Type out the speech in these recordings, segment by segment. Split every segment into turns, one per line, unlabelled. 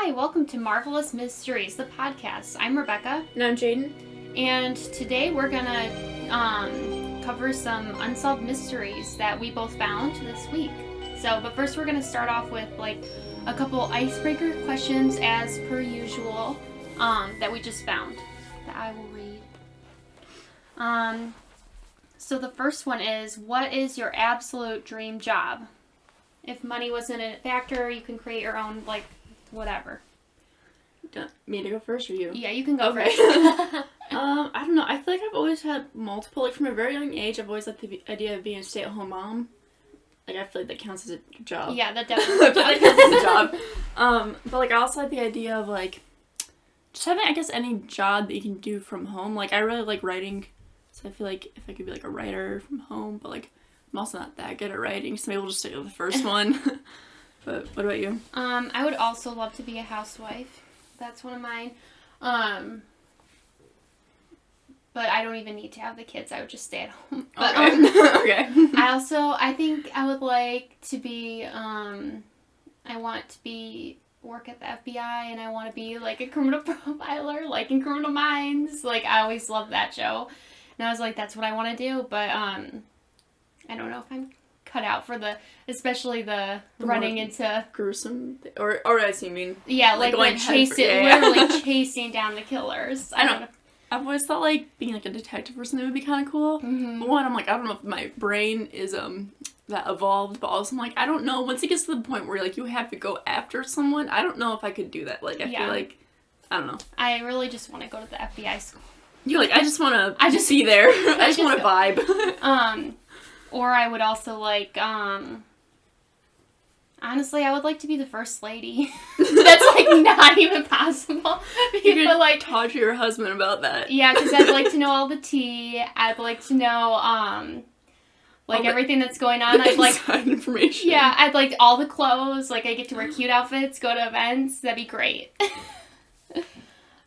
Hi, welcome to Marvelous Mysteries, the podcast. I'm Rebecca.
And I'm Jaden.
And today we're gonna cover some unsolved mysteries that we both found this week. But first we're gonna start off with a couple icebreaker questions as per usual that we just found that I will read. So the first one is, what is your absolute dream job? If money wasn't a factor, you can create your own, whatever.
Me to go first or you?
Yeah, you can go first.
I don't know. I feel like I've always had multiple. From a very young age, I've always liked the idea of being a stay-at-home mom. I feel like that counts as a job.
Yeah, that definitely
that counts as a job. But I also like the idea of just having, I guess, any job that you can do from home. I really like writing, so I feel like if I could be a writer from home, but I'm also not that good at writing, so maybe we'll just stick with the first one. But what about you?
I would also love to be a housewife. That's one of mine. But I don't even need to have the kids. I would just stay at home. But,
okay.
I think I would like to be, I want to work at the FBI, and I want to be a criminal profiler, in Criminal Minds. I always loved that show. And I was that's what I want to do. But, I don't know if I'm cut out for especially the running into
gruesome, or I see. You mean
literally chasing down the killers. I don't know.
I've always thought being a detective or something would be kind of cool.
Mm-hmm.
But one, I'm I don't know if my brain is that evolved, but also I'm I don't know. Once it gets to the point where you have to go after someone, I don't know if I could do that. I feel I don't know.
I really just want to go to the FBI school.
You're I just want to be there. I just want to vibe.
Or I would also honestly, I would like to be the first lady. That's not even possible.
You could talk to your husband about that.
Yeah, because I'd like to know all the tea. I'd like to know everything that's going on. I'd
inside information.
Yeah, I'd like all the clothes. I get to wear cute outfits, go to events. That'd be great.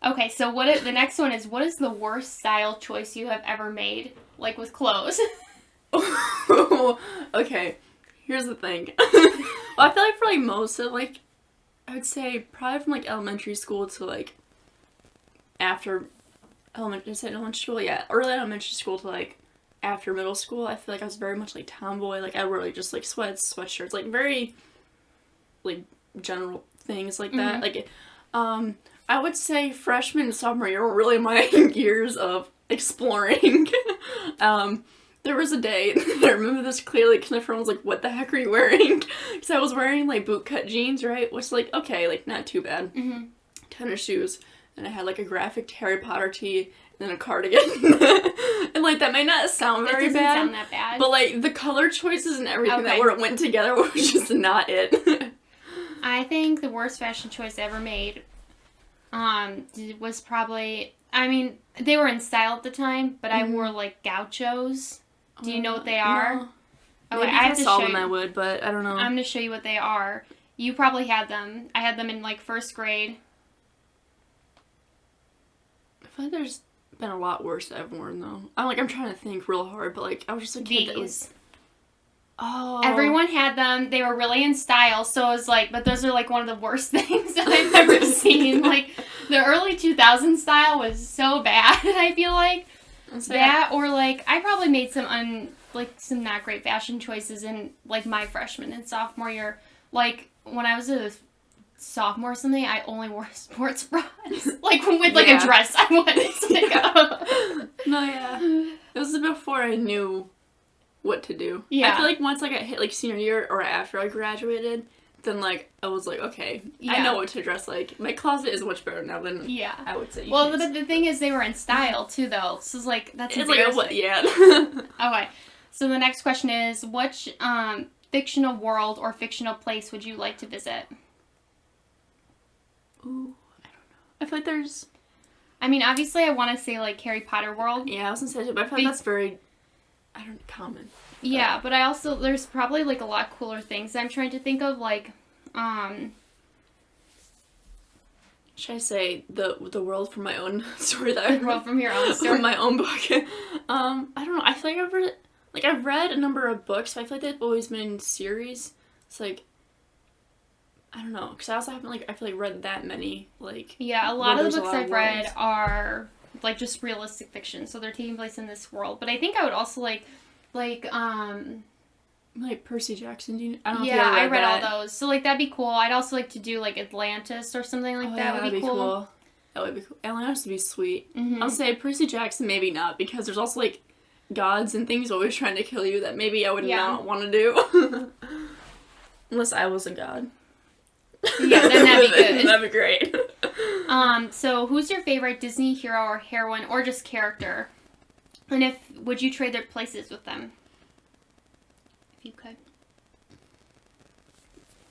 Okay, so the next one is, what is the worst style choice you have ever made, with clothes?
Okay, here's the thing. Well, I feel for most of I would say probably from elementary school to after elementary school, yeah, early elementary school to after middle school, I feel I was very much tomboy. I wear just sweats, sweatshirts, very general things
Mm-hmm.
that. I would say freshman and sophomore year were really my years of exploring. There was a day, I remember this clearly, because my friend was what the heck are you wearing? Because I was wearing, bootcut jeans, right? Which, okay, not too bad.
Mm-hmm.
Tennis shoes. And I had, a graphic Harry Potter tee, and then a cardigan. And, that may not sound very bad.
It doesn't sound that bad.
But, the color choices and everything that went together was just not it.
I think the worst fashion choice I ever made was probably, they were in style at the time, but
Mm-hmm.
I wore, gauchos. Do you know what they are?
No.
Okay,
Maybe
I have to
saw
show
them,
you.
I would, but I don't know.
I'm going to show you what they are. You probably had them. I had them in, first grade.
I feel there's been a lot worse that I've worn, though. I'm trying to think real hard, but, I was just a kid that was... Oh.
Everyone had them. They were really in style, so it was but those are, one of the worst things that I've ever seen. The early 2000s style was so bad, I feel that, or I probably made some some not great fashion choices in my freshman and sophomore year. When I was a sophomore or something, I only wore sports bras. With a dress I wanted to go.
No, yeah. It was before I knew what to do.
Yeah.
I feel once I got hit senior year or after I graduated, then I was okay, yeah. I know what to dress like. My closet is much better now than I would say.
Well, the thing is, they were in style too, though. So it's that's
it's what? Yeah.
Okay. So the next question is, which fictional world or fictional place would you like to visit?
Ooh, I don't know. I feel there's...
obviously, I want to say Harry Potter world.
Yeah, I was gonna say, but I feel that's very, common.
Yeah, but I also, there's probably a lot cooler things I'm trying to think of,
should I say the world from my own story that
the world from your own story?
From my own book. I don't know. I feel I've read a number of books, but I feel they've always been in series. It's I don't know, because I also haven't, like, I feel like read that many, like...
Yeah, a lot of the books I've read are, like, just realistic fiction, so they're taking place in this world. But I think I would also like,
Percy Jackson, I don't know if you
yeah,
ever read
I read
that.
all those. So, like, that'd be cool. I'd also like to do, like, Atlantis or something like that.
Yeah,
Would be cool.
That would be cool. Atlantis would be sweet.
Mm-hmm.
I'll say Percy Jackson, maybe not, because there's also, like, gods and things always trying to kill you that maybe I would not want to do. Unless I was a god.
Yeah, then that'd be good.
That'd be great.
So who's your favorite Disney hero or heroine or just character? And would you trade their places with them? If you could.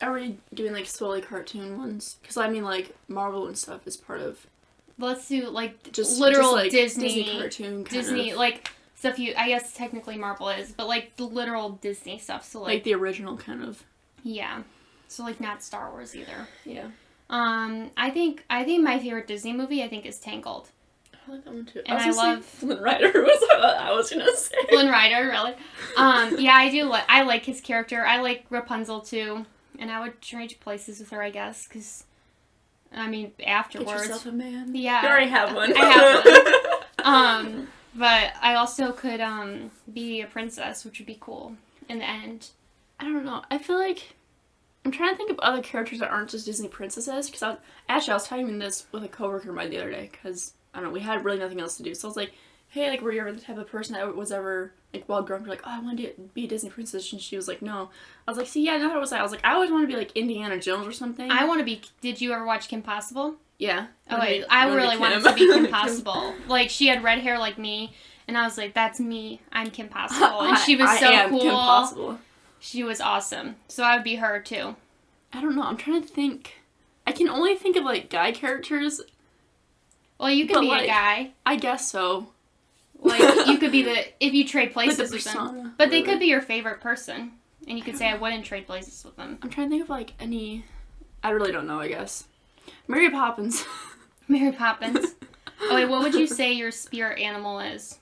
Are we doing, like, solely cartoon ones? Because, I mean, like, Marvel and stuff is part of...
Let's do, like,
just
like,
Disney cartoon kind
Disney,
of.
like, stuff I guess technically Marvel is, but, like, the literal Disney stuff. So, like
the original kind of.
Yeah. So, like, not Star Wars either.
Yeah.
I think my favorite Disney movie, is Tangled.
I like that one too.
And I love
Flynn Rider was what I was gonna say.
Flynn Rider, really? Yeah, I do. I like his character. I like Rapunzel too, and I would trade places with her, I guess, because I mean afterwards.
Get yourself a man.
Yeah,
you already have one.
I have one. But I also could be a princess, which would be cool in the end.
I don't know. I feel like I'm trying to think of other characters that aren't just Disney princesses, because I was talking this with a coworker of mine the other day, because I don't know, we had really nothing else to do. So I was like, hey, like, were you ever the type of person that was ever, like, while growing up, like, oh, I want to be a Disney princess? And she was like, no. I was like, see, yeah, no, how was I? I was like, I always want to be, like, Indiana Jones or something.
I want to be, did you ever watch Kim Possible?
Yeah.
Oh, wait, I really wanted to be Kim Possible. Like, she had red hair like me, and I was like, that's me. I'm Kim Possible. And she was so cool. Kim Possible. She was awesome. So I would be her, too.
I don't know. I'm trying to think. I can only think of, like, guy characters.
Well, you could be a guy.
I guess so.
Like, you could be if you trade places
like
with them. But they could be your favorite person. And you could say, I wouldn't trade places with them.
I'm trying to think of, like, any... I really don't know, I guess. Mary Poppins.
Mary Poppins. Oh, wait, what would you say your spirit animal is?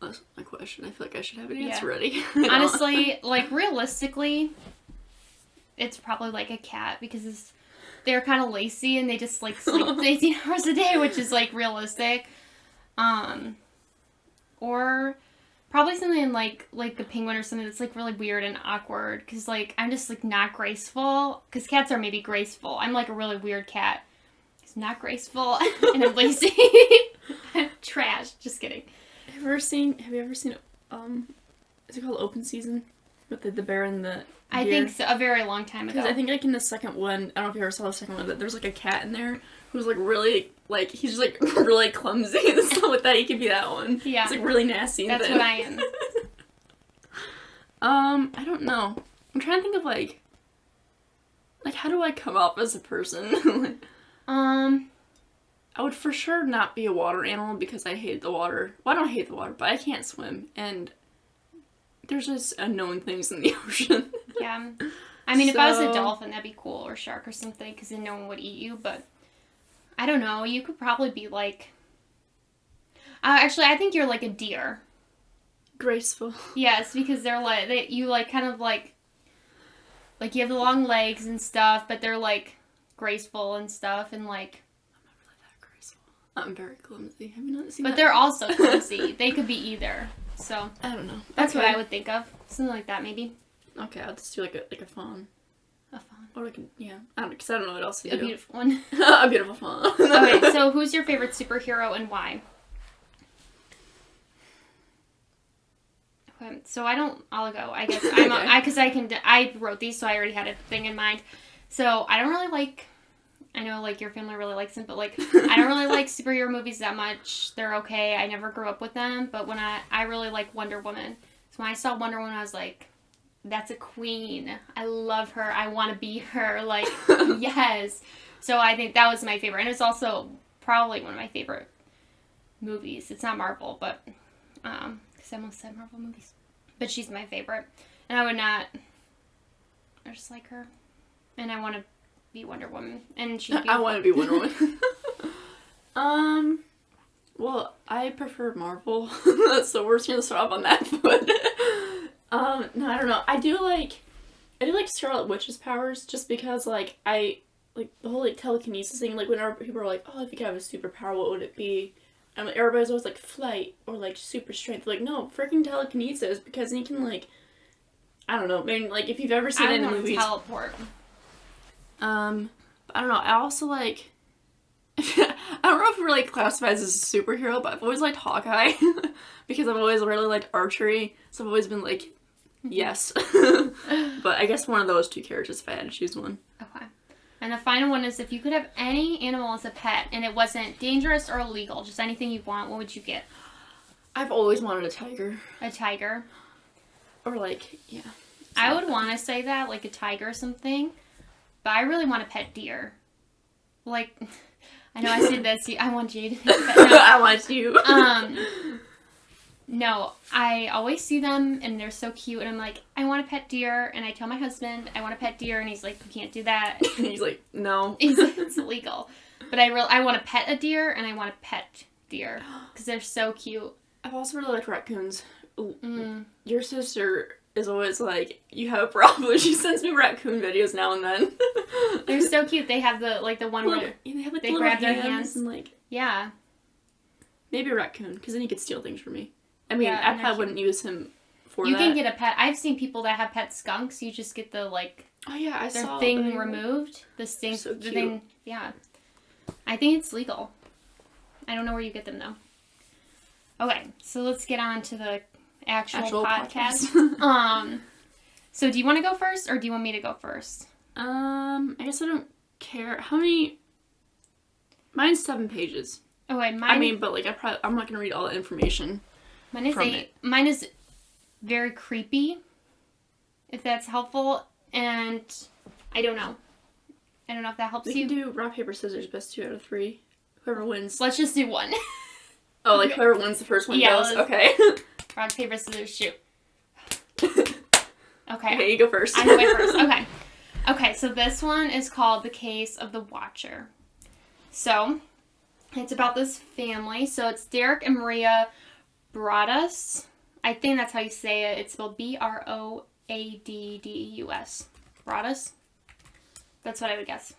That's my question. I feel like I should have an answer ready.
Honestly, like, realistically, it's probably, like, a cat, because they're kind of lazy, and they just, like, sleep 18 hours a day, which is, like, realistic. Or probably something like a penguin or something that's, like, really weird and awkward, because, like, I'm just, like, not graceful, because cats are maybe graceful. I'm, like, a really weird cat. It's not graceful, and I'm lazy. I'm trash. Just kidding.
Have you ever seen, is it called Open Season? With the bear and the deer?
I think so, a very long time ago.
Because I think, like, in the second one, I don't know if you ever saw the second one, but there's, like, a cat in there who's, like, really, like, he's just, like, really clumsy and stuff like that. He could be that one.
Yeah.
It's, like, really nasty.
That's what I am.
I don't know. I'm trying to think of, like, how do I come up as a person? I would for sure not be a water animal because I hate the water. Well, I don't hate the water, but I can't swim, and there's just unknown things in the ocean.
Yeah. I mean, if I was a dolphin, that'd be cool, or shark or something, because then no one would eat you, but I don't know. You could probably be like... actually, I think you're like a deer.
Graceful.
Yes, because they're like... you like kind of like... Like, you have the long legs and stuff, but they're like graceful and stuff, and like...
I'm very clumsy. Have you not seen
that? But they're also clumsy. They could be either. So
I don't know.
That's what I would think of. Something like that, maybe.
Okay, I'll just do like a fawn.
A fawn.
Or like I don't know what else to do.
A beautiful one.
A beautiful fawn.
Okay, so who's your favorite superhero and why? Okay, so I'll go. I guess I wrote these, so I already had a thing in mind. So I don't really like. I know, like, your family really likes them, but, like, I don't really like superhero movies that much. They're okay. I never grew up with them, but when I really like Wonder Woman. So when I saw Wonder Woman, I was like, that's a queen. I love her. I want to be her. Like, yes. So I think that was my favorite. And it's also probably one of my favorite movies. It's not Marvel, but, because I almost said Marvel movies. But she's my favorite. And I just like her. And I want to be Wonder Woman, and she's beautiful.
I want to be Wonder Woman. Well, I prefer Marvel, so we're just gonna start off on that foot. No, I don't know. I do like. I do like Scarlet Witch's powers just because, like, I, like, the whole, like, telekinesis thing, like, whenever people are like, oh, if you could have a superpower, what would it be? And like, everybody's always like, flight or, like, super strength. Like, no, freaking telekinesis, because then you can, like, I don't know, I mean, like, if you've ever seen it in movies.
Teleport.
I don't know, I also, like, I don't know if it really classifies as a superhero, but I've always liked Hawkeye, because I've always really liked archery, so I've always been like, yes. But I guess one of those two characters if I had to choose one.
Okay. And the final one is, if you could have any animal as a pet and it wasn't dangerous or illegal, just anything you want, what would you get?
I've always wanted a tiger.
A tiger?
Or like, yeah.
I would want to say that, like a tiger or something, but I really want a pet deer. Like, I know I said this, I want Jade to think that. No.
I want you.
No, I always see them and they're so cute and I'm like, I want a pet deer, and I tell my husband I want a pet deer and he's like, you can't do that.
He's like, no.
He's like, it's illegal. But I want to pet a deer and I want to pet deer because they're so cute.
I've also really liked raccoons. Your sister is always like, you have a problem. She sends me raccoon videos now and then.
They're so cute. They have the one where
they have like
they grab their hands
and like,
yeah.
Maybe a raccoon, because then he could steal things from me. I mean,
yeah,
I probably wouldn't use him for
you
that.
You can get a pet. I've seen people that have pet skunks. You just get the like.
Oh yeah, I
their
saw
thing removed. The stink.
So
the thing. Yeah. I think it's legal. I don't know where you get them though. Okay, so let's get on to the actual podcast. So do you want to go first, or do you want me to go first?
I guess I don't care. How many? Mine's 7 pages.
Okay,
I mean, but like I'm not gonna read all the information.
Mine is 8. Mine is very creepy, if that's helpful, and I don't know. I don't know if that helps you.
We can do rock, paper, scissors, best 2 out of 3. Whoever wins.
Let's just do one.
Oh, like whoever wins the first one goes? Okay.
Rock, paper, scissors, shoot. Okay.
Okay, you go first.
I'm going first. Okay. Okay, so this one is called The Case of the Watcher. So, it's about this family. So, it's Derek and Maria Broadus. I think that's how you say it. It's spelled Broaddus. Broadus? That's what I would guess.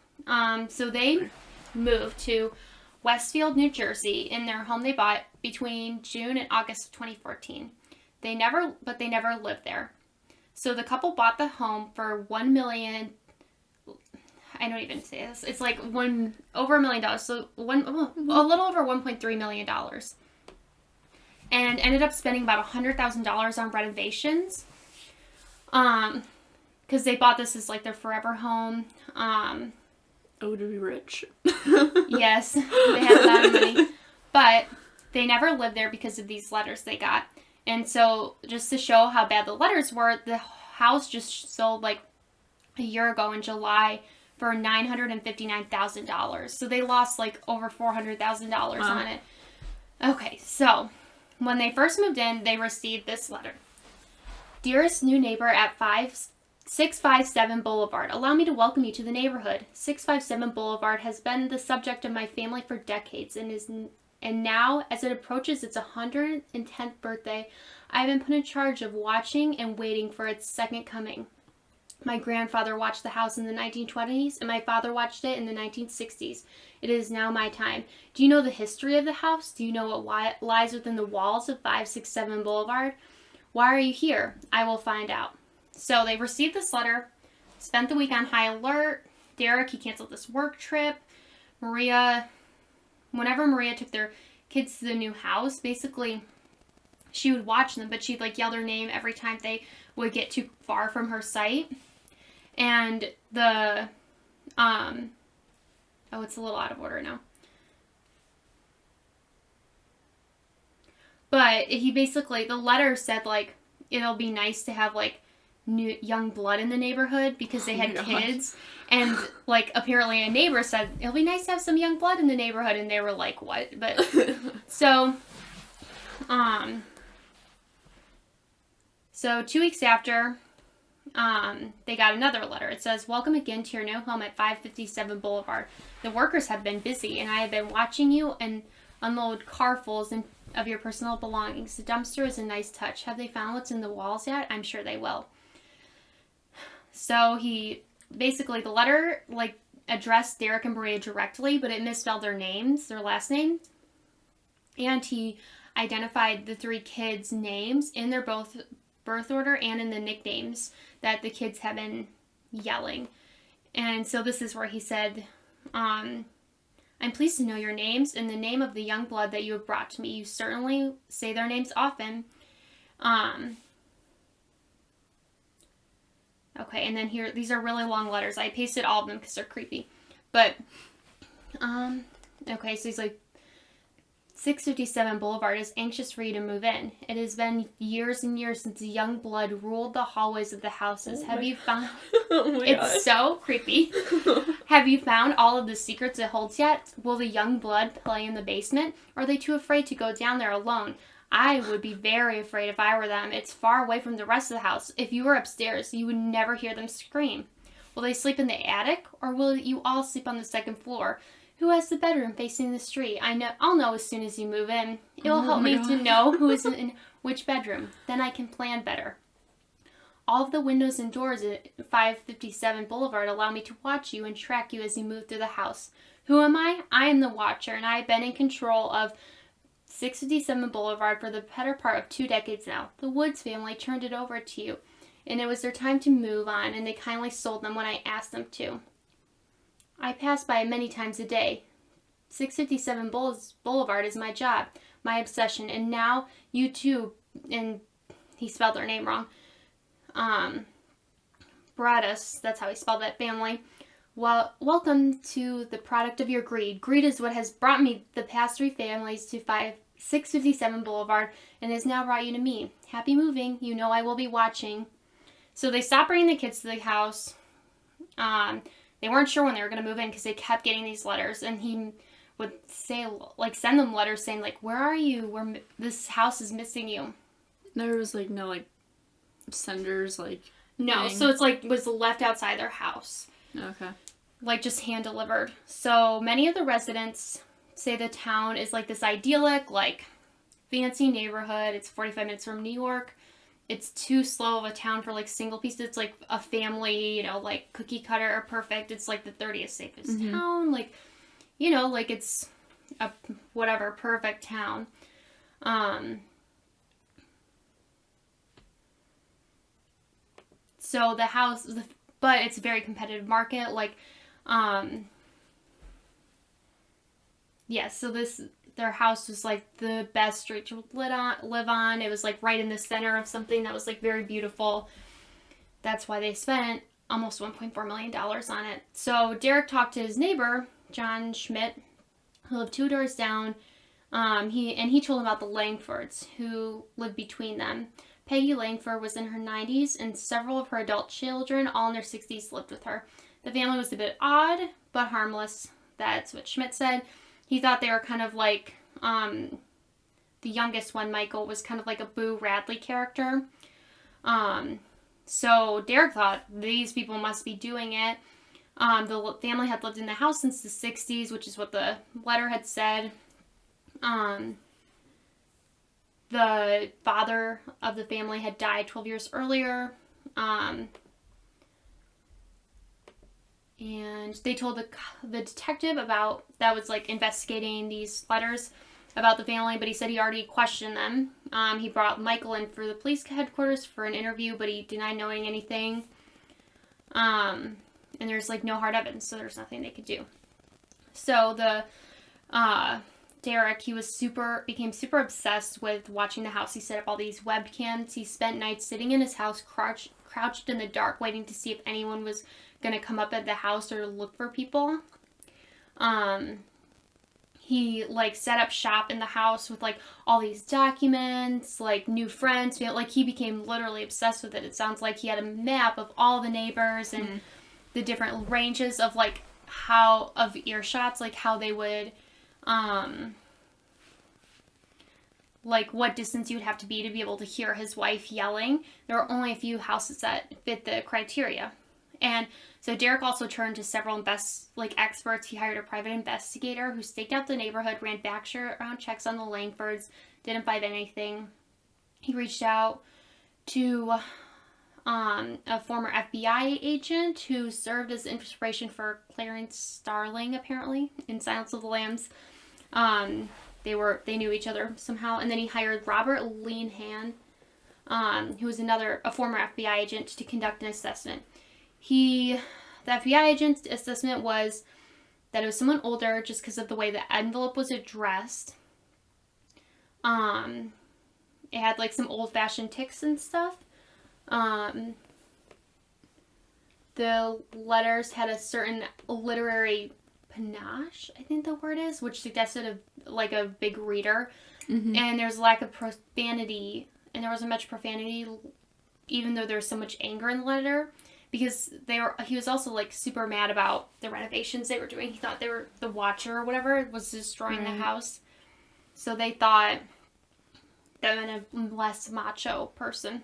So, they moved to Westfield, New Jersey, in their home they bought between June and August of 2014. They never lived there. So the couple bought the home for $1 million. I don't even say this. It's like over $1 million. So a little over $1.3 million, and ended up spending about $100,000 on renovations. Because they bought this as like their forever home.
Oh, to be rich.
Yes, they had a lot of money, but they never lived there because of these letters they got. And so, just to show how bad the letters were, the house just sold like a year ago in July for $959,000. So they lost like over $400,000 on it. Okay, so when they first moved in, they received this letter. Dearest new neighbor at 657 Boulevard, allow me to welcome you to the neighborhood. 657 Boulevard has been the subject of my family for decades and now, as it approaches its 110th birthday, I have been put in charge of watching and waiting for its second coming. My grandfather watched the house in the 1920s, and my father watched it in the 1960s. It is now my time. Do you know the history of the house? Do you know what lies within the walls of 567 Boulevard? Why are you here? I will find out. So they received this letter, spent the week on high alert. Derek, he canceled this work trip. Whenever Maria took their kids to the new house, basically, she would watch them, but she'd like yell their name every time they would get too far from her sight. And it's a little out of order now. But the letter said like, it'll be nice to have like new young blood in the neighborhood because they had kids. And like apparently a neighbor said it'll be nice to have some young blood in the neighborhood, and they were like, what? But so 2 weeks after, they got another letter. It says, welcome again to your new home at 557 Boulevard. The workers have been busy, and I have been watching you and unload carfuls of your personal belongings. The dumpster is a nice touch. Have they found what's in the walls yet? I'm sure they will. So the letter, like, addressed Derek and Maria directly, but it misspelled their last names. And he identified the 3 kids' names in their both birth order and in the nicknames that the kids have been yelling. And so this is where he said, I'm pleased to know your names and the name of the young blood that you have brought to me. You certainly say their names often. Okay, and then here, these are really long letters. I pasted all of them because they're creepy. But, okay, so he's like, 657 Boulevard is anxious for you to move in. It has been years and years since the young blood ruled the hallways of the houses. Have you found... It's so creepy. Have you found all of the secrets it holds yet? Will the young blood play in the basement? Or are they too afraid to go down there alone? I would be very afraid if I were them. It's far away from the rest of the house. If you were upstairs, you would never hear them scream. Will they sleep in the attic? Or will you all sleep on the second floor? Who has the bedroom facing the street? I'll know as soon as you move in. It will help me to know who is in which bedroom. Then I can plan better. All of the windows and doors at 557 Boulevard allow me to watch you and track you as you move through the house. Who am I? I am the watcher, and I have been in control of 657 Boulevard for the better part of 2 decades now. The Woods family turned it over to you, and it was their time to move on, and they kindly sold them when I asked them to. I pass by many times a day. 657 Boulevard is my job, my obsession, and now you too, and he spelled their name wrong, Bradus, that's how he spelled that family. Well, welcome to the product of your greed. Greed is what has brought me the past 3 families to 657 Boulevard, and has now brought you to me. Happy moving. You know I will be watching. So they stopped bringing the kids to the house. They weren't sure when they were going to move in because they kept getting these letters, and he would say, like, send them letters saying, like, where are you? This house is missing you.
There was, like, no, like, senders, like...
No, so it's, like, was left outside their house.
Okay.
Like, just hand-delivered. So many of the residents say the town is, like, this idyllic, like, fancy neighborhood. It's 45 minutes from New York. It's too slow of a town for, like, single pieces. It's, like, a family, you know, like, cookie cutter or perfect. It's, like, the 30th safest town. Like, you know, like, it's a, whatever, perfect town. So the house, but it's a very competitive market. Like, yeah, so their house was, like, the best street to live on. It was, like, right in the center of something that was, like, very beautiful. That's why they spent almost $1.4 million on it. So Derek talked to his neighbor, John Schmidt, who lived 2 doors down. He told him about the Langfords, who lived between them. Peggy Langford was in her 90s, and several of her adult children, all in their 60s, lived with her. The family was a bit odd, but harmless. That's what Schmidt said. He thought they were kind of like, the youngest one, Michael, was kind of like a Boo Radley character. So Derek thought these people must be doing it. The family had lived in the house since the 60s, which is what the letter had said. The father of the family had died 12 years earlier. And they told the detective that was, like, investigating these letters about the family, but he said he already questioned them. He brought Michael in for the police headquarters for an interview, but he denied knowing anything. And there's, like, no hard evidence, so there's nothing they could do. So Derek, he became super obsessed with watching the house. He set up all these webcams. He spent nights sitting in his house, crouched in the dark, waiting to see if anyone was going to come up at the house or look for people. He, like, set up shop in the house with, like, all these documents, like, new friends. Like, he became literally obsessed with it. It sounds like he had a map of all the neighbors and the different ranges of, like, of earshots, like, how they would... like what distance you would have to be able to hear his wife yelling. There were only a few houses that fit the criteria. And so Derek also turned to several experts. He hired a private investigator who staked out the neighborhood, ran background checks on the Langfords, didn't find anything. He reached out to a former FBI agent who served as inspiration for Clarence Starling, apparently, in Silence of the Lambs. They knew each other somehow. And then he hired Robert Leanhan, who was a former FBI agent, to conduct an assessment. The FBI agent's assessment was that it was someone older just because of the way the envelope was addressed. It had like some old-fashioned ticks and stuff. The letters had a certain literary panache, I think the word is, which suggested a big reader. Mm-hmm. And there's lack of profanity, and there wasn't much profanity, even though there was so much anger in the letter. Because he was also like super mad about the renovations they were doing. He thought the Watcher or whatever was destroying the house. So they thought that meant a less macho person.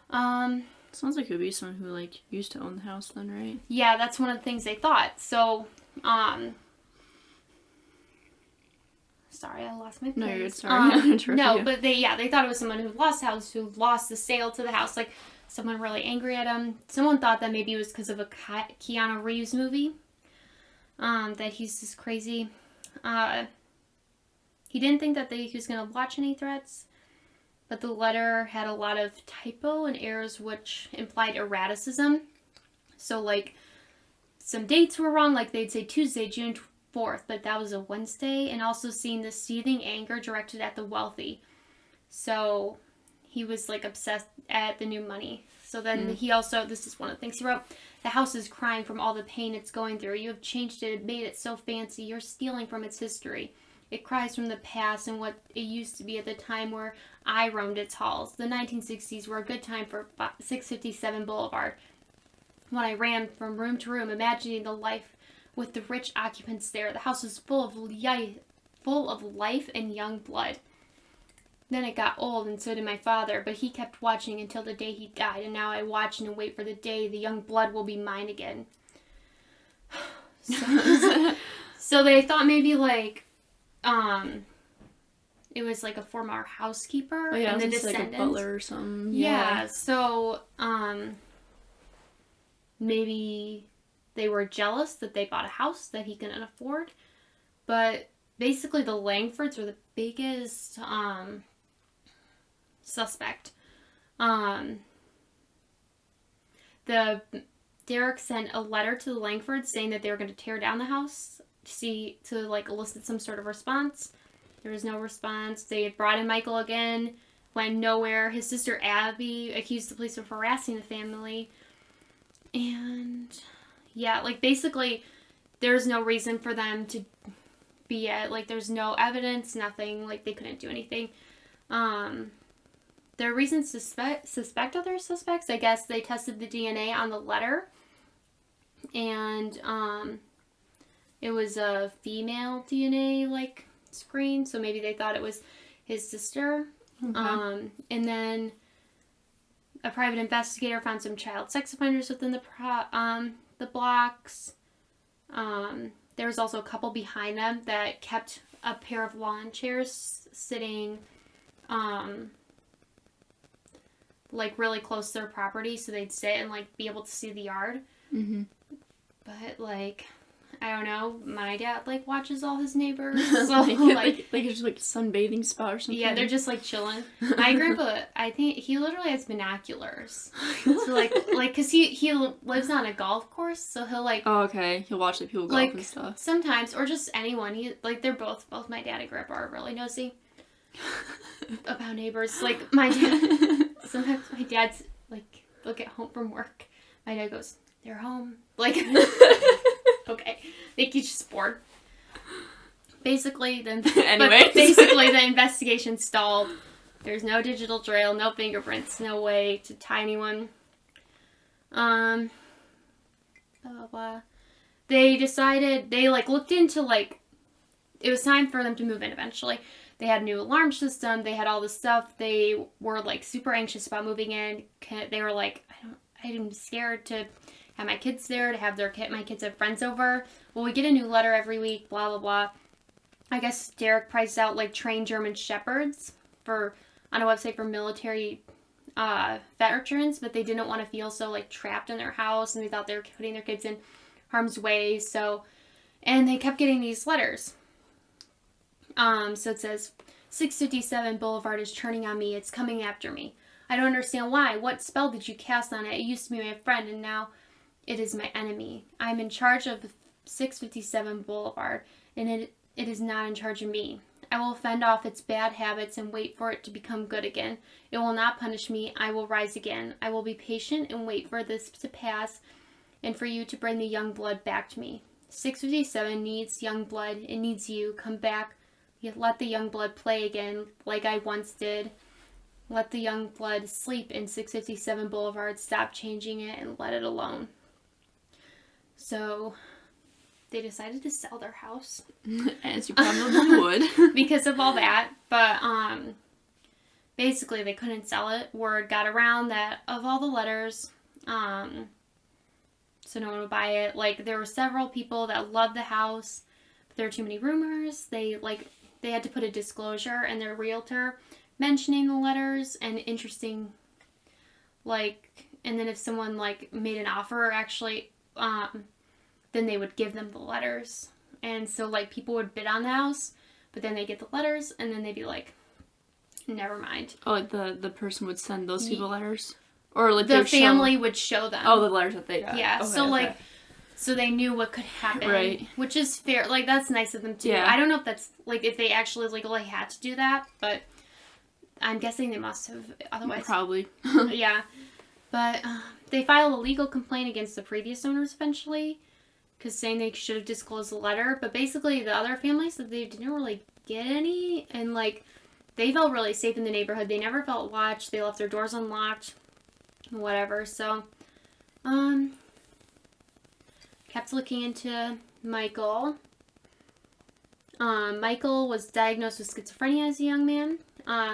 Sounds like it would be someone who like used to own the house then, right?
Yeah, that's one of the things they thought. So, sorry, I lost my place.
No, you're good. Sorry.
No, but they thought it was someone who lost the house, who lost the sale to the house. Like, someone really angry at him. Someone thought that maybe it was because of a Keanu Reeves movie. That he's just crazy. He didn't think that he was going to watch any threats. But the letter had a lot of typo and errors which implied erraticism. So, like, some dates were wrong. Like, they'd say Tuesday, June 4th, but that was a Wednesday. And also seeing the seething anger directed at the wealthy. So he was like obsessed at the new money. So then he also, this is one of the things he wrote, the house is crying from all the pain it's going through. You have changed it and made it so fancy. You're stealing from its history. It cries from the past and what it used to be at the time where I roamed its halls. The 1960s were a good time for 657 Boulevard. When I ran from room to room, imagining the life with the rich occupants there. The house was full of life and young blood. Then it got old, and so did my father, but he kept watching until the day he died, and now I watch and wait for the day the young blood will be mine again. So they thought maybe, like, it was, like, a former housekeeper and the descendant.
Like a butler or something.
Yeah, so, maybe they were jealous that they bought a house that he couldn't afford, but basically the Langfords were the biggest, suspect. Derek sent a letter to the Langfords saying that they were going to tear down the house to elicit some sort of response. There was no response. They had brought in Michael again, went nowhere. His sister Abby accused the police of harassing the family. And yeah, like basically there's no reason for them to be there's no evidence, nothing, like they couldn't do anything. There are reasons to suspect other suspects. I guess they tested the DNA on the letter, and it was a female DNA screen, so maybe they thought it was his sister. Okay. And then a private investigator found some child sex offenders within the blocks. There was also a couple behind them that kept a pair of lawn chairs sitting really close to their property, so they'd sit and be able to see the yard. Mm-hmm. But I don't know, my dad watches all his neighbors, so
it's just a sunbathing spot or something.
Yeah, they're just chilling. My grandpa, I think he literally has binoculars, so because he lives on a golf course, so he'll
oh, okay, he'll watch people golf and stuff
sometimes, or just anyone. He they're both my dad and grandpa are really nosy about neighbors. My dad, sometimes my dad's they'll get home from work, my dad goes, they're home, okay, think he's just bored. Basically, the investigation stalled. There's no digital trail, no fingerprints, no way to tie anyone. Blah, blah, blah. They decided, they looked into it was time for them to move in eventually. They had a new alarm system, they had all this stuff. They were super anxious about moving in. They were I'm scared to have my kids there, to have my kids have friends over. Well, we get a new letter every week, blah, blah, blah. I guess Derek priced out trained German shepherds on a website for military veterans, but they didn't want to feel so like trapped in their house, and they thought they were putting their kids in harm's way. So, and they kept getting these letters. So it says, 657 Boulevard is turning on me. It's coming after me. I don't understand why. What spell did you cast on it? It used to be my friend, and now it is my enemy. I'm in charge of 657 Boulevard, and it is not in charge of me. I will fend off its bad habits and wait for it to become good again. It will not punish me. I will rise again. I will be patient and wait for this to pass and for you to bring the young blood back to me. 657 needs young blood. It needs you. Come back. Let the young blood play again like I once did. Let the young blood sleep in 657 Boulevard. Stop changing it and let it alone. So they decided to sell their house.
As you probably would.
Because of all that. But basically they couldn't sell it. Word got around that of all the letters, so no one would buy it. Like, there were several people that loved the house, but there were too many rumors. They had to put a disclosure in their realtor mentioning the letters and interesting, like, and then if someone like made an offer, actually, then they would give them the letters. And so like people would bid on the house, but then they get the letters and then they'd be like, never mind.
Oh, like the person would send those people letters? Or like
the family would show them.
Oh, the letters that they got.
Yeah,
okay,
so
okay.
like, so they knew what could happen.
Right.
Which is fair. Like, that's nice of them too.
Yeah.
I don't know if that's, like, if they actually legally had to do that, but I'm guessing they must have, otherwise.
Probably.
Yeah. But they filed a legal complaint against the previous owners eventually, because saying they should have disclosed the letter. But basically, the other family said they didn't really get any, and like, they felt really safe in the neighborhood. They never felt watched. They left their doors unlocked, whatever. So, kept looking into Michael. Michael was diagnosed with schizophrenia as a young man.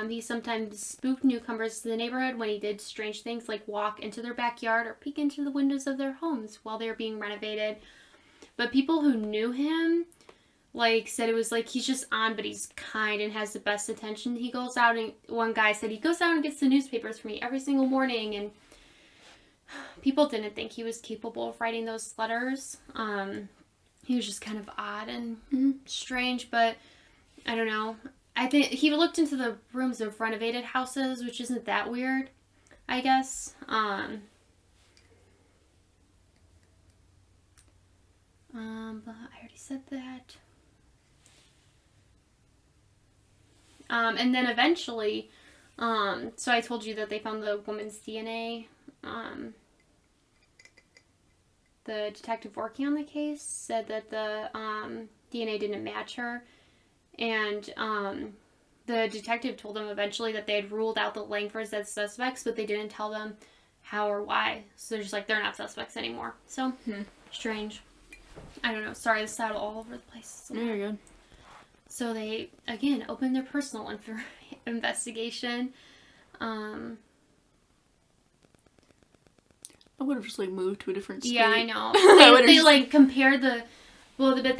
He sometimes spooked newcomers to the neighborhood when he did strange things like walk into their backyard or peek into the windows of their homes while they were being renovated. But people who knew him, like, said it was like he's just on, but he's kind and has the best intention. He goes out and, one guy said, he goes out and gets the newspapers for me every single morning, and people didn't think he was capable of writing those letters. He was just kind of odd and strange, but I don't know. I think he looked into the rooms of renovated houses, which isn't that weird, I guess. But I already said that. And then eventually, so I told you that they found the woman's DNA. The detective working on the case said that the DNA didn't match her, and the detective told them eventually that they had ruled out the Langfords as suspects, but they didn't tell them how or why. So they're just like, they're not suspects anymore. So, strange. I don't know. Sorry, this is out all over the place.
So you're good.
So they, again, opened their personal investigation. I
would have just, like, moved to a different state.
Yeah, I know. They like, compared the... Well, but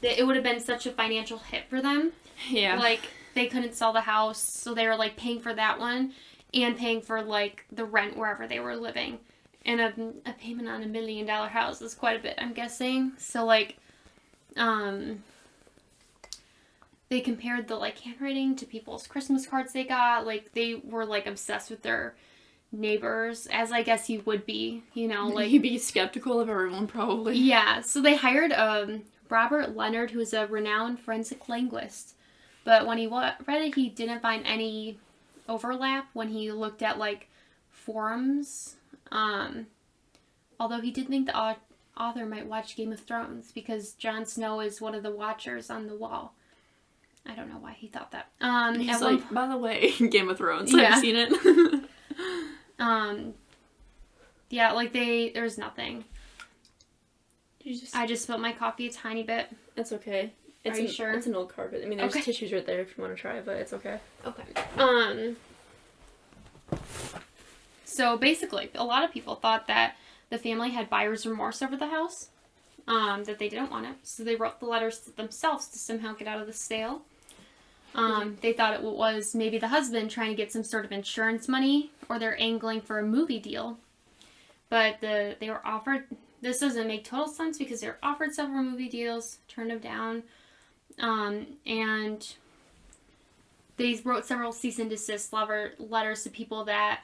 it would have been such a financial hit for them.
Yeah.
Like, they couldn't sell the house, so they were, like, paying for that one and paying for, like, the rent wherever they were living. And a payment on $1 million house is quite a bit, I'm guessing. So, like, they compared the, like, handwriting to people's Christmas cards they got. Like, they were, like, obsessed with their neighbors, as I guess you would be, you know, like...
You'd be skeptical of everyone, probably.
Yeah, so they hired Robert Leonard, who is a renowned forensic linguist. But when he read it, he didn't find any overlap when he looked at, like, forums. Although he did think the author might watch Game of Thrones, because Jon Snow is one of the watchers on the wall. I don't know why he thought that.
He's like, by the way, Game of Thrones,
yeah.
have you seen it?
Yeah, like there's nothing. I just spilled my coffee a tiny bit.
It's okay.
Are you sure?
It's an old carpet. I mean, there's tissues right there if you want to try, but it's okay.
Okay. So basically, a lot of people thought that the family had buyer's remorse over the house, that they didn't want it, so they wrote the letters to themselves to somehow get out of the sale. They thought it was maybe the husband trying to get some sort of insurance money, or they're angling for a movie deal. But they were offered. This doesn't make total sense because they were offered several movie deals, turned them down, and they wrote several cease and desist letters to people that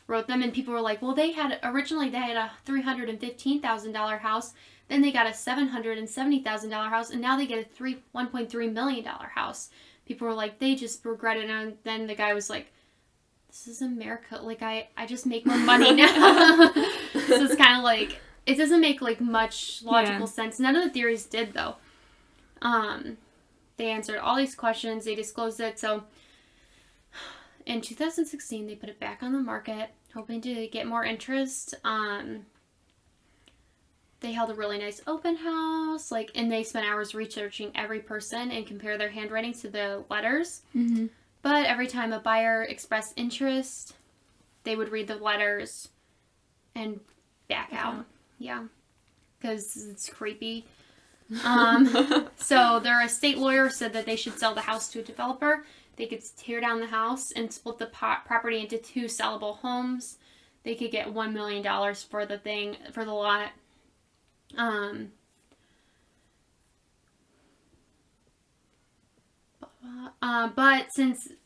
wrote them, and people were like, well, originally they had a $315,000 house, then they got a $770,000 house, and now they get a $1.3 million house. People were like, they just regret it, and then the guy was like, this is America, like, I just make more money now. So it's kind of like, it doesn't make, like, much logical sense. None of the theories did, though. They answered all these questions, they disclosed it, so in 2016, they put it back on the market, hoping to get more interest. They held a really nice open house, and they spent hours researching every person and compare their handwritings to the letters. Mm-hmm. But every time a buyer expressed interest, they would read the letters and back out. Yeah. Because it's creepy. So their estate lawyer said that they should sell the house to a developer. They could tear down the house and split the property into 2 sellable homes. They could get $1 million for the lot.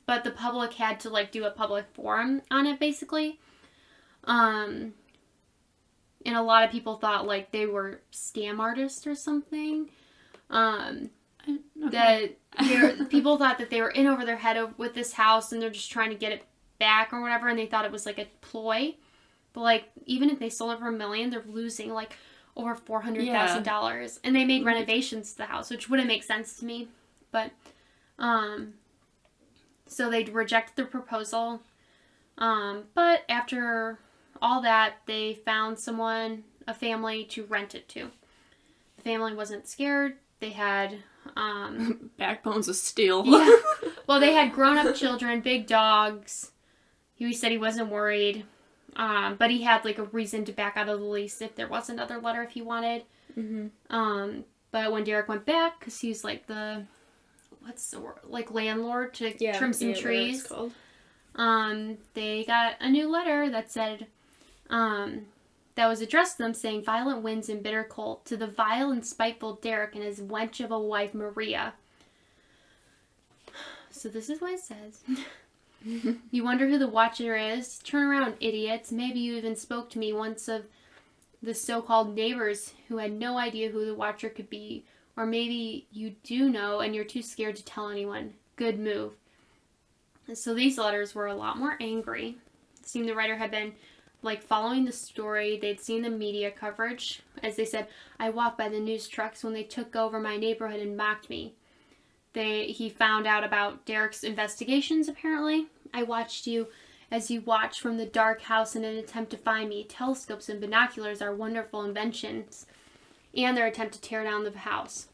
But the public had to do a public forum on it, basically. And a lot of people thought they were scam artists or something. That people thought that they were in over their head with this house and they're just trying to get it back or whatever, and they thought it was a ploy. But even if they sold it for $1 million, they're losing over $400,000, and they made renovations to the house, which wouldn't make sense to me. But so they rejected the proposal. But after all that, they found a family to rent it to. The family wasn't scared. They had
backbones of steel.
Yeah. Well, they had grown-up children, big dogs. He said he wasn't worried. But he had a reason to back out of the lease if there was another letter if he wanted. Mm-hmm. But when Derek went back, because he was what's the word? Landlord to trim some trees. Called. They got a new letter that said, that was addressed to them, saying, violent winds and bitter cold to the vile and spiteful Derek and his wench of a wife Maria. So this is what it says. You wonder who the watcher is? Turn around, idiots. Maybe you even spoke to me once of the so-called neighbors who had no idea who the watcher could be. Or maybe you do know and you're too scared to tell anyone. Good move. And so these letters were a lot more angry. It seemed the writer had been following the story. They'd seen the media coverage. As they said, I walked by the news trucks when they took over my neighborhood and mocked me. He found out about Derek's investigations, apparently. I watched you as you watched from the dark house in an attempt to find me. Telescopes and binoculars are wonderful inventions. And their attempt to tear down the house.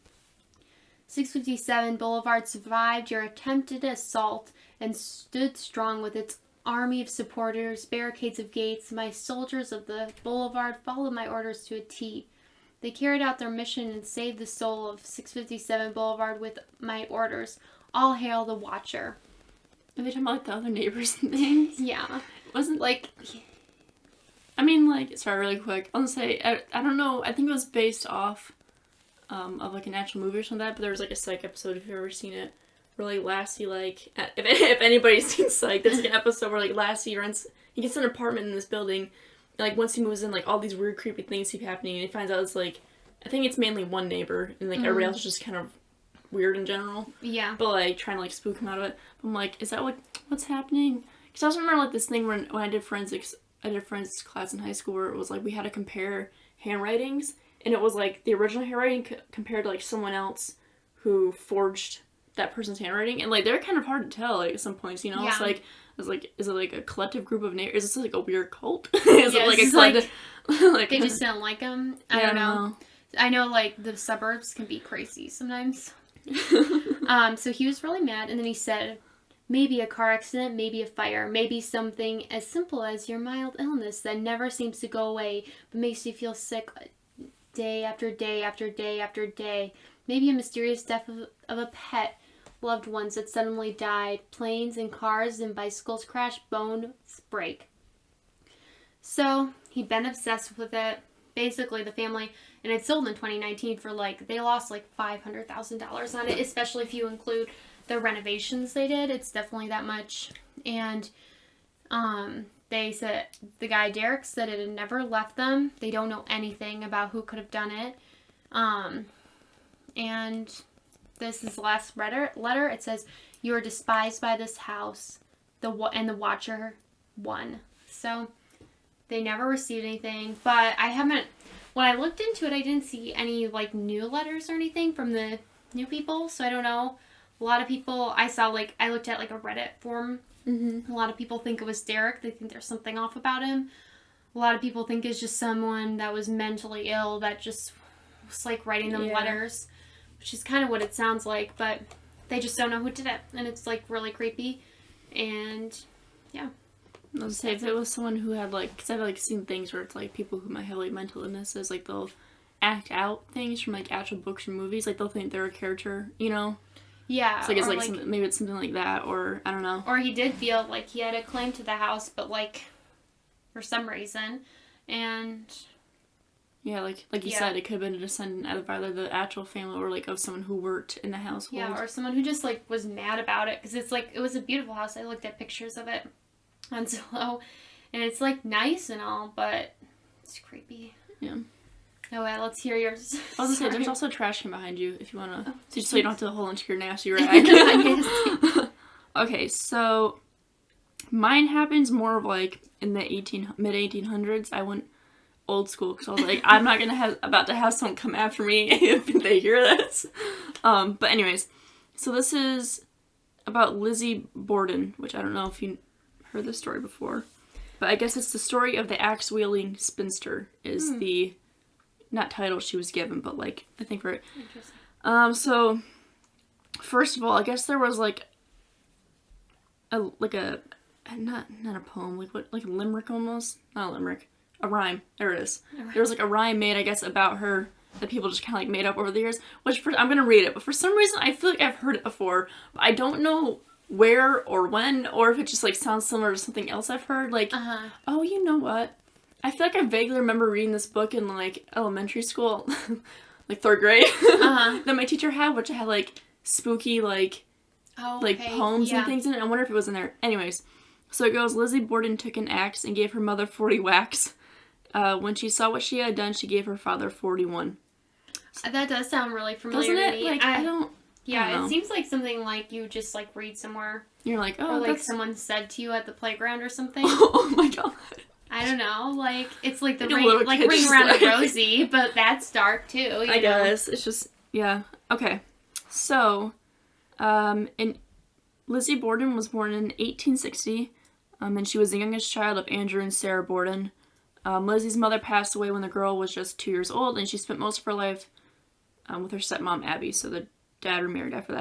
657 Boulevard survived your attempted assault and stood strong with its army of supporters, barricades of gates. My soldiers of the boulevard followed my orders to a T. They carried out their mission and saved the soul of 657 Boulevard with my orders. All hail the Watcher.
Are they talking about the other neighbors and things?
Yeah.
It wasn't sorry, really quick. I'll say, I don't know, I think it was based off of an actual movie or something like that, but there was a Psych episode, if you've ever seen it, where Lassie, if anybody's seen Psych, there's an episode where Lassie he gets an apartment in this building, once he moves in, all these weird, creepy things keep happening, and he finds out it's, I think it's mainly one neighbor, and, everybody else is just kind of weird in general.
Yeah.
But, trying to, spook him out of it. I'm is that what's happening? Because I also remember, this thing when I did forensics, I did a forensics class in high school where it was, we had to compare handwritings, and it was, the original handwriting compared to, someone else who forged that person's handwriting, and, they're kind of hard to tell, at some points, you know? Yeah. Is it a collective group of neighbors? Is this a weird cult? Is it a collective?
They just don't like them. I don't know. I know the suburbs can be crazy sometimes. So he was really mad, and then he said, maybe a car accident, maybe a fire, maybe something as simple as your mild illness that never seems to go away but makes you feel sick day after day after day after day. Maybe a mysterious death of a pet, loved ones that suddenly died. Planes and cars and bicycles crash, bones break. So he'd been obsessed with it. Basically, the family, and it sold in 2019 for they lost $500,000 on it, especially if you include the renovations they did. It's definitely that much. And they said, the guy Derek said it had never left them. They don't know anything about who could have done it. And this is the last letter. It says, "You are despised by this house, and the watcher won." So they never received anything, but when I looked into it, I didn't see any new letters or anything from the new people, so I don't know. A lot of people, I saw I looked at a Reddit forum. Mm-hmm. A lot of people think it was Derek. They think there's something off about him. A lot of people think it's just someone that was mentally ill that just was writing them letters, which is kind of what it sounds like, but they just don't know who did it, and it's really creepy, and yeah.
I was say if it was someone who had because I've seen things where it's people who might have mental illnesses, they'll act out things from actual books or movies, they'll think they're a character,
Yeah.
So I guess maybe it's something like that, or I don't know.
Or he did feel he had a claim to the house, but for some reason, and
yeah, like you said, it could have been a descendant out of either the actual family or of someone who worked in the household.
Yeah, or someone who just was mad about it, because it's it was a beautiful house. I looked at pictures of it on Zillow, and it's nice and all, but it's creepy.
Yeah.
Oh, well, let's hear yours.
I was gonna say, there's also a trash can behind you if you wanna, just so you don't have to hold into your nasty rag. Okay, so mine happens more of in the mid 1800s. I went old school because I was I'm not about to have someone come after me if they hear this. But anyways, so this is about Lizzie Borden, which I don't know if you heard this story before, but I guess it's the story of the axe-wielding spinster is the, not title she was given, but I think for it. Interesting. So first of all, I guess there was not a poem, what, a limerick almost? Not a limerick. A rhyme. There it is. There was a rhyme made, I guess, about her that people just kind of made up over the years, which I'm going to read it, but for some reason I feel I've heard it before, but I don't know where or when, or if it just sounds similar to something else I've heard. Oh, you know what? I feel I vaguely remember reading this book in elementary school, 3rd grade, that my teacher had, which had spooky poems and things in it. I wonder if it was in there. Anyways, so it goes, Lizzie Borden took an axe and gave her mother 40 whacks. When she saw what she had done, she gave her father 41.
That does sound really familiar
Doesn't
to
it?
me.
I don't
Yeah, it seems like something you just read somewhere.
You're
oh, or someone said to you at the playground or something.
Oh my god.
I don't know, it's the Ring Around a Rosie, but that's dark too.
I guess it's just okay. So, Lizzie Borden was born in 1860, and she was the youngest child of Andrew and Sarah Borden. Lizzie's mother passed away when the girl was just 2 years old, and she spent most of her life with her stepmom Abby. So the dad remarried after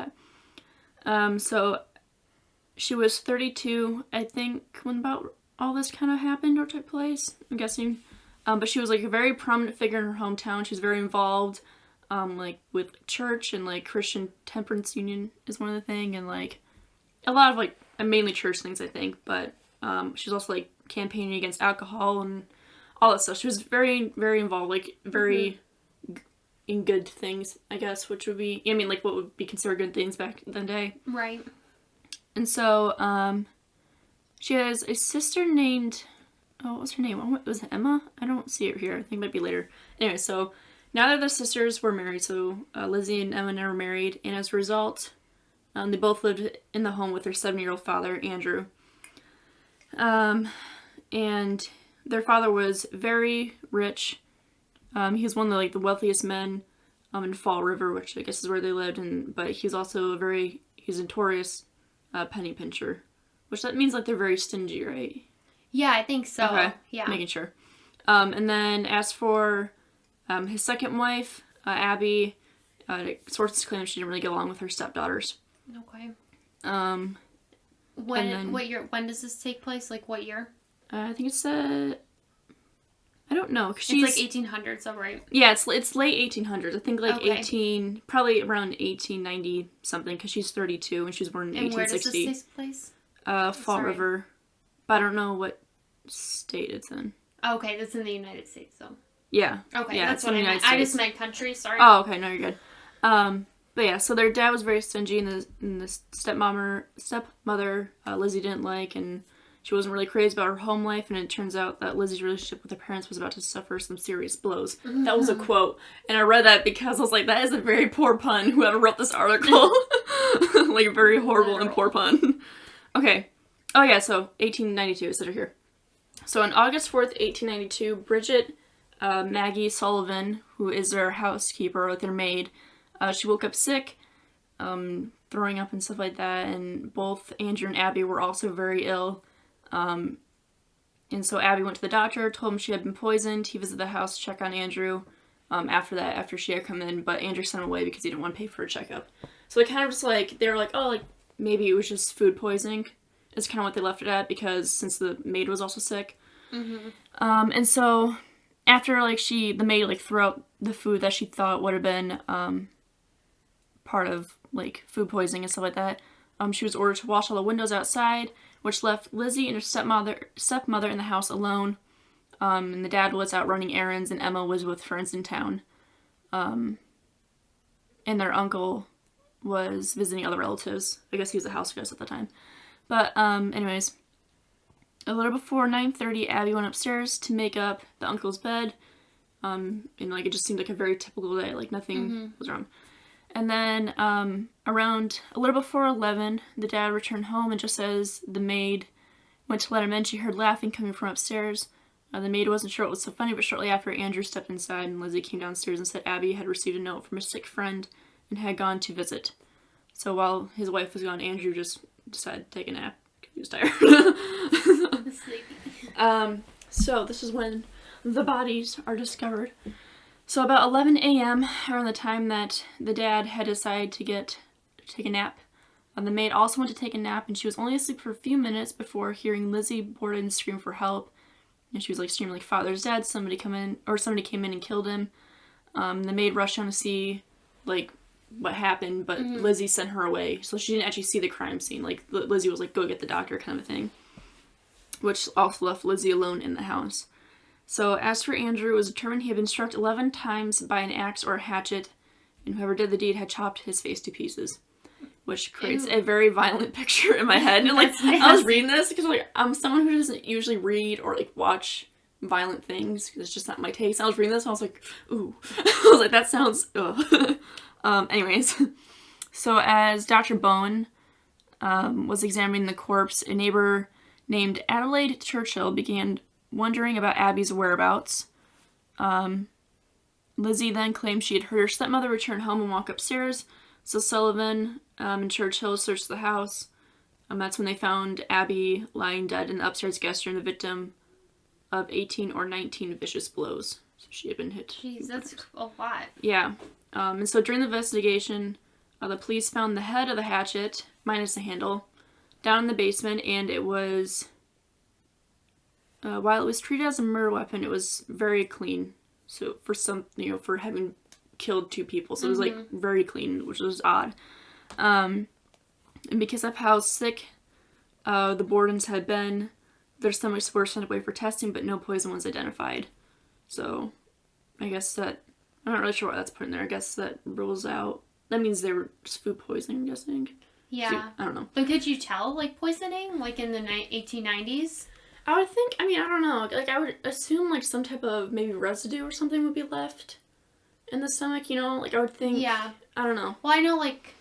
that. So she was 32, I think, when about all this kind of happened or took place, I'm guessing. But she was a very prominent figure in her hometown. She was very involved with church and Christian Temperance Union is one of the thing, and a lot of mainly church things, I think, but she was also campaigning against alcohol and all that stuff. She was very, very involved, very in good things, I guess, which would be, what would be considered good things back in the day.
Right.
And so, she has a sister named, what was her name? Was it Emma? I don't see it here. I think it might be later. Anyway, so neither of the sisters were married, so Lizzie and Emma never married, and as a result, they both lived in the home with their 7-year-old father, Andrew. And their father was very rich. He was one of the wealthiest men in Fall River, which I guess is where they lived, but he's also he's a notorious penny pincher, which that means they're very stingy, right?
Yeah, I think so.
Okay,
yeah.
Making sure. And then as for his second wife, Abby, sources claim she didn't really get along with her stepdaughters.
Okay.
When
does this take place? What year?
I think it's I don't know. It's
like 1800s, though, right?
Yeah, it's late 1800s. I think like
Okay.
probably around 1890 something, because she's 32 and she was born in 1860.
And where does this take place?
Fall River. But I don't know what state it's in.
Okay, that's in the United States, though.
Yeah.
Okay,
yeah,
that's what I meant. I just meant country, sorry.
Oh, okay, no, you're good. But yeah, so their dad was very stingy, and the stepmother, Lizzie didn't like, and she wasn't really crazy about her home life, and it turns out that Lizzie's relationship with her parents was about to suffer some serious blows. Mm-hmm. That was a quote, and I read that because I was like, that is a very poor pun, whoever wrote this article. Like, a very horrible and poor pun. Okay. Oh yeah, so 1892, is here. So on August 4th, 1892, Bridget Maggie Sullivan, who is their housekeeper, or their maid, she woke up sick, throwing up and stuff like that, and both Andrew and Abby were also very ill. And so Abby went to the doctor, told him she had been poisoned. He visited the house to check on Andrew after she had come in, but Andrew sent him away because he didn't want to pay for a checkup. So it kind of just like, they were like, oh, like, maybe it was just food poisoning. Is kind of what they left it at, because since the maid was also sick. Mm-hmm. And so after, like, the maid, like, threw out the food that she thought would have been part of, like, food poisoning and stuff like that, she was ordered to wash all the windows outside, which left Lizzie and her stepmother in the house alone. And the dad was out running errands, and Emma was with friends in town. And their uncle was visiting other relatives. I guess he was a house guest at the time. But, anyways, a little before 9:30, Abby went upstairs to make up the uncle's bed. And, like, it just seemed like a very typical day. Like, nothing was wrong. And then, around a little before 11, the dad returned home, and just as the maid went to let him in, she heard laughing coming from upstairs. The maid wasn't sure what was so funny, but shortly after, Andrew stepped inside, and Lizzie came downstairs and said Abby had received a note from a sick friend and had gone to visit. So while his wife was gone, Andrew just decided to take a nap because he was tired. So this is when the bodies are discovered. So about 11 a.m., around the time that the dad had decided to take a nap, the maid also went to take a nap, and she was only asleep for a few minutes before hearing Lizzie Borden scream for help. And she was like screaming like, "Father's dead, somebody came in and killed him." The maid rushed down to see like what happened, but Lizzie sent her away, so she didn't actually see the crime scene. Like, Lizzie was like, "Go get the doctor," kind of a thing, which also left Lizzie alone in the house. So as for Andrew, it was determined he had been struck 11 times by an axe or a hatchet, and whoever did the deed had chopped his face to pieces, which creates a very violent picture in my head. And like, I was reading this because like, I'm someone who doesn't usually read or like watch violent things because it's just not my taste. I was reading this and I was like, ooh. I was like, that sounds ugh. Anyways, so as Dr. Bowen was examining the corpse, a neighbor named Adelaide Churchill began wondering about Abby's whereabouts. Lizzie then claimed she had heard her stepmother return home and walk upstairs, so Sullivan and Churchill searched the house. That's when they found Abby lying dead in the upstairs guest room, the victim of 18 or 19 vicious blows. So she had been hit.
Jeez, that's a lot.
Yeah. And so during the investigation, the police found the head of the hatchet, minus the handle, down in the basement, and it was... while it was treated as a murder weapon, it was very clean. So for having killed two people. So it was like very clean, which was odd. And because of how sick the Bordens had been, their stomachs were sent away for testing, but no poison was identified. So I guess that, I'm not really sure what that's put in there. I guess that rules out, that means they were just food poisoning, I'm guessing.
Yeah.
So, I don't know.
But could you tell, like, poisoning, like in the 1890s?
I would think, I don't know, like, I would assume, like, some type of, maybe residue or something would be left in the stomach, like, I would think,
yeah.
I don't know.
Well, I know, like,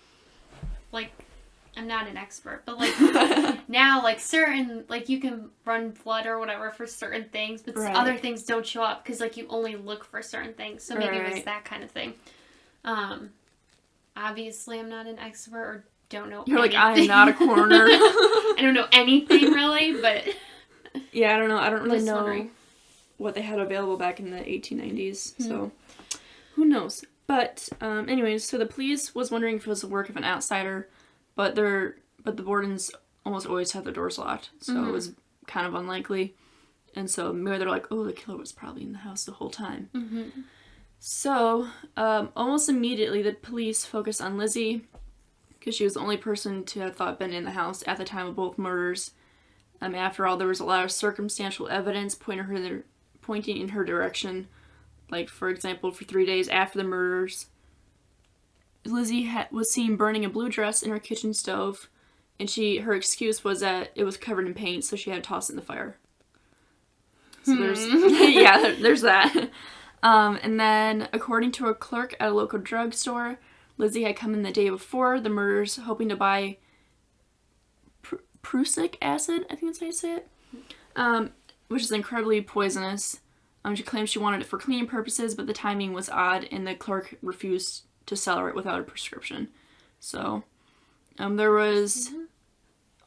I'm not an expert, but, like, now, like, certain, like, you can run blood or whatever for certain things, but other things don't show up, because, like, you only look for certain things, so maybe it was that kind of thing. Obviously, I'm not an expert or don't know
You're
anything.
like, I am not a coroner.
I don't know anything, really, but...
Yeah, I don't know. I don't really know
wondering
what they had available back in the 1890s, so who knows. But, anyways, so the police was wondering if it was the work of an outsider, but the Bordens almost always had their doors locked, so it was kind of unlikely. And so maybe they're like, oh, the killer was probably in the house the whole time.
Mm-hmm.
So, almost immediately, the police focused on Lizzie, because she was the only person to have thought been in the house at the time of both murders. After all, there was a lot of circumstantial evidence pointing in her direction. Like, for example, for 3 days after the murders, Lizzie was seen burning a blue dress in her kitchen stove, and her excuse was that it was covered in paint, so she had to toss it in the fire. So there's that. And then, according to a clerk at a local drugstore, Lizzie had come in the day before the murders, hoping to buy prussic acid, I think that's how you say it, which is incredibly poisonous. She claimed she wanted it for cleaning purposes, but the timing was odd, and the clerk refused to sell it without a prescription. So, there was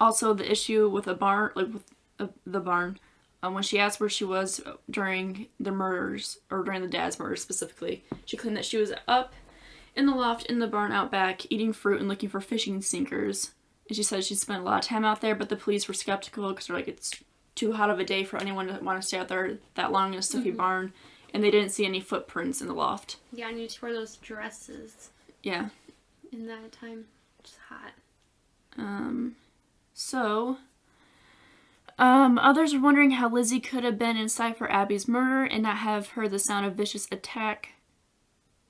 also the issue with the barn. When she asked where she was during the murders, or during the dad's murders specifically, she claimed that she was up in the loft in the barn out back, eating fruit and looking for fishing sinkers. And she said she spent a lot of time out there, but the police were skeptical because they're like, it's too hot of a day for anyone to want to stay out there that long in a stuffy barn. And they didn't see any footprints in the loft.
Yeah, and you just wear those dresses.
Yeah.
In that time. It's hot.
Others are wondering how Lizzie could have been inside for Abby's murder and not have heard the sound of vicious attack.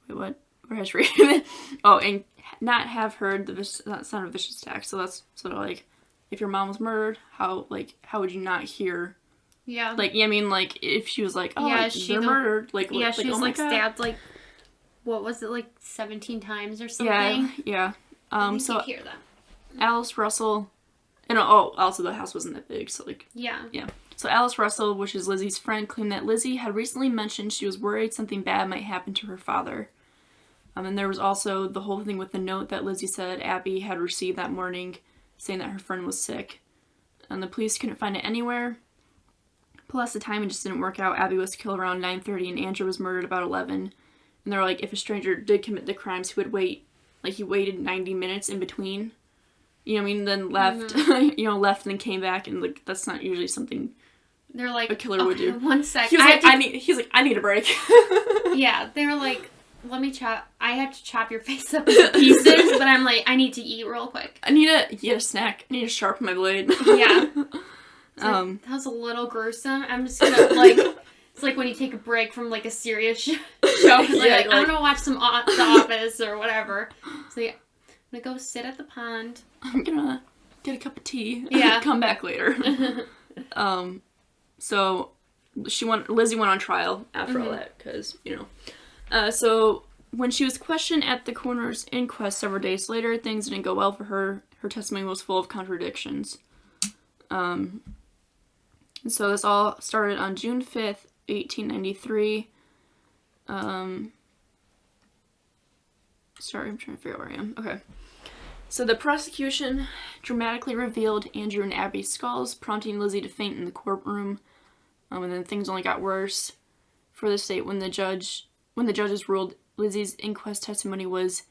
Wait, what? Where has read it? Oh, and not have heard the sound of vicious attack. So that's sort of like, if your mom was murdered, how would you not hear?
Yeah.
Like, yeah, I mean, like, if she was like, oh, yeah, they're murdered. Like,
yeah,
she
was, like, stabbed, like, what was it, like, 17 times or something?
Yeah.
I think you'd hear that.
Alice Russell, and also the house wasn't that big, so, like, yeah. So Alice Russell, which is Lizzie's friend, claimed that Lizzie had recently mentioned she was worried something bad might happen to her father. And there was also the whole thing with the note that Lizzie said Abby had received that morning, saying that her friend was sick. And the police couldn't find it anywhere. Plus, the timing just didn't work out. Abby was killed around 9:30 and Andrew was murdered about 11. And they're like, if a stranger did commit the crimes, he would wait. Like, he waited 90 minutes in between. You know what I mean? Then left, left and then came back. And, like, that's not usually something
they're like,
a killer would do.
1 second.
He was I need a break.
Yeah, they were like, I have to chop your face up into pieces, but I'm like, I need to eat real quick.
I need a snack. I need to sharpen my blade.
Yeah. That was a little gruesome. I'm just gonna, like, it's like when you take a break from, like, a serious show. Like, I'm gonna watch The Office or whatever. So, yeah, I'm gonna go sit at the pond.
I'm gonna get a cup of tea.
Yeah.
Come back later. So, Lizzie went on trial after all that, because, so, when she was questioned at the coroner's inquest several days later, things didn't go well for her. Her testimony was full of contradictions. And so this all started on June 5th, 1893. Sorry, I'm trying to figure out where I am. Okay. So the prosecution dramatically revealed Andrew and Abby's skulls, prompting Lizzie to faint in the courtroom. And then things only got worse for the state when the judges ruled Lizzie's inquest testimony was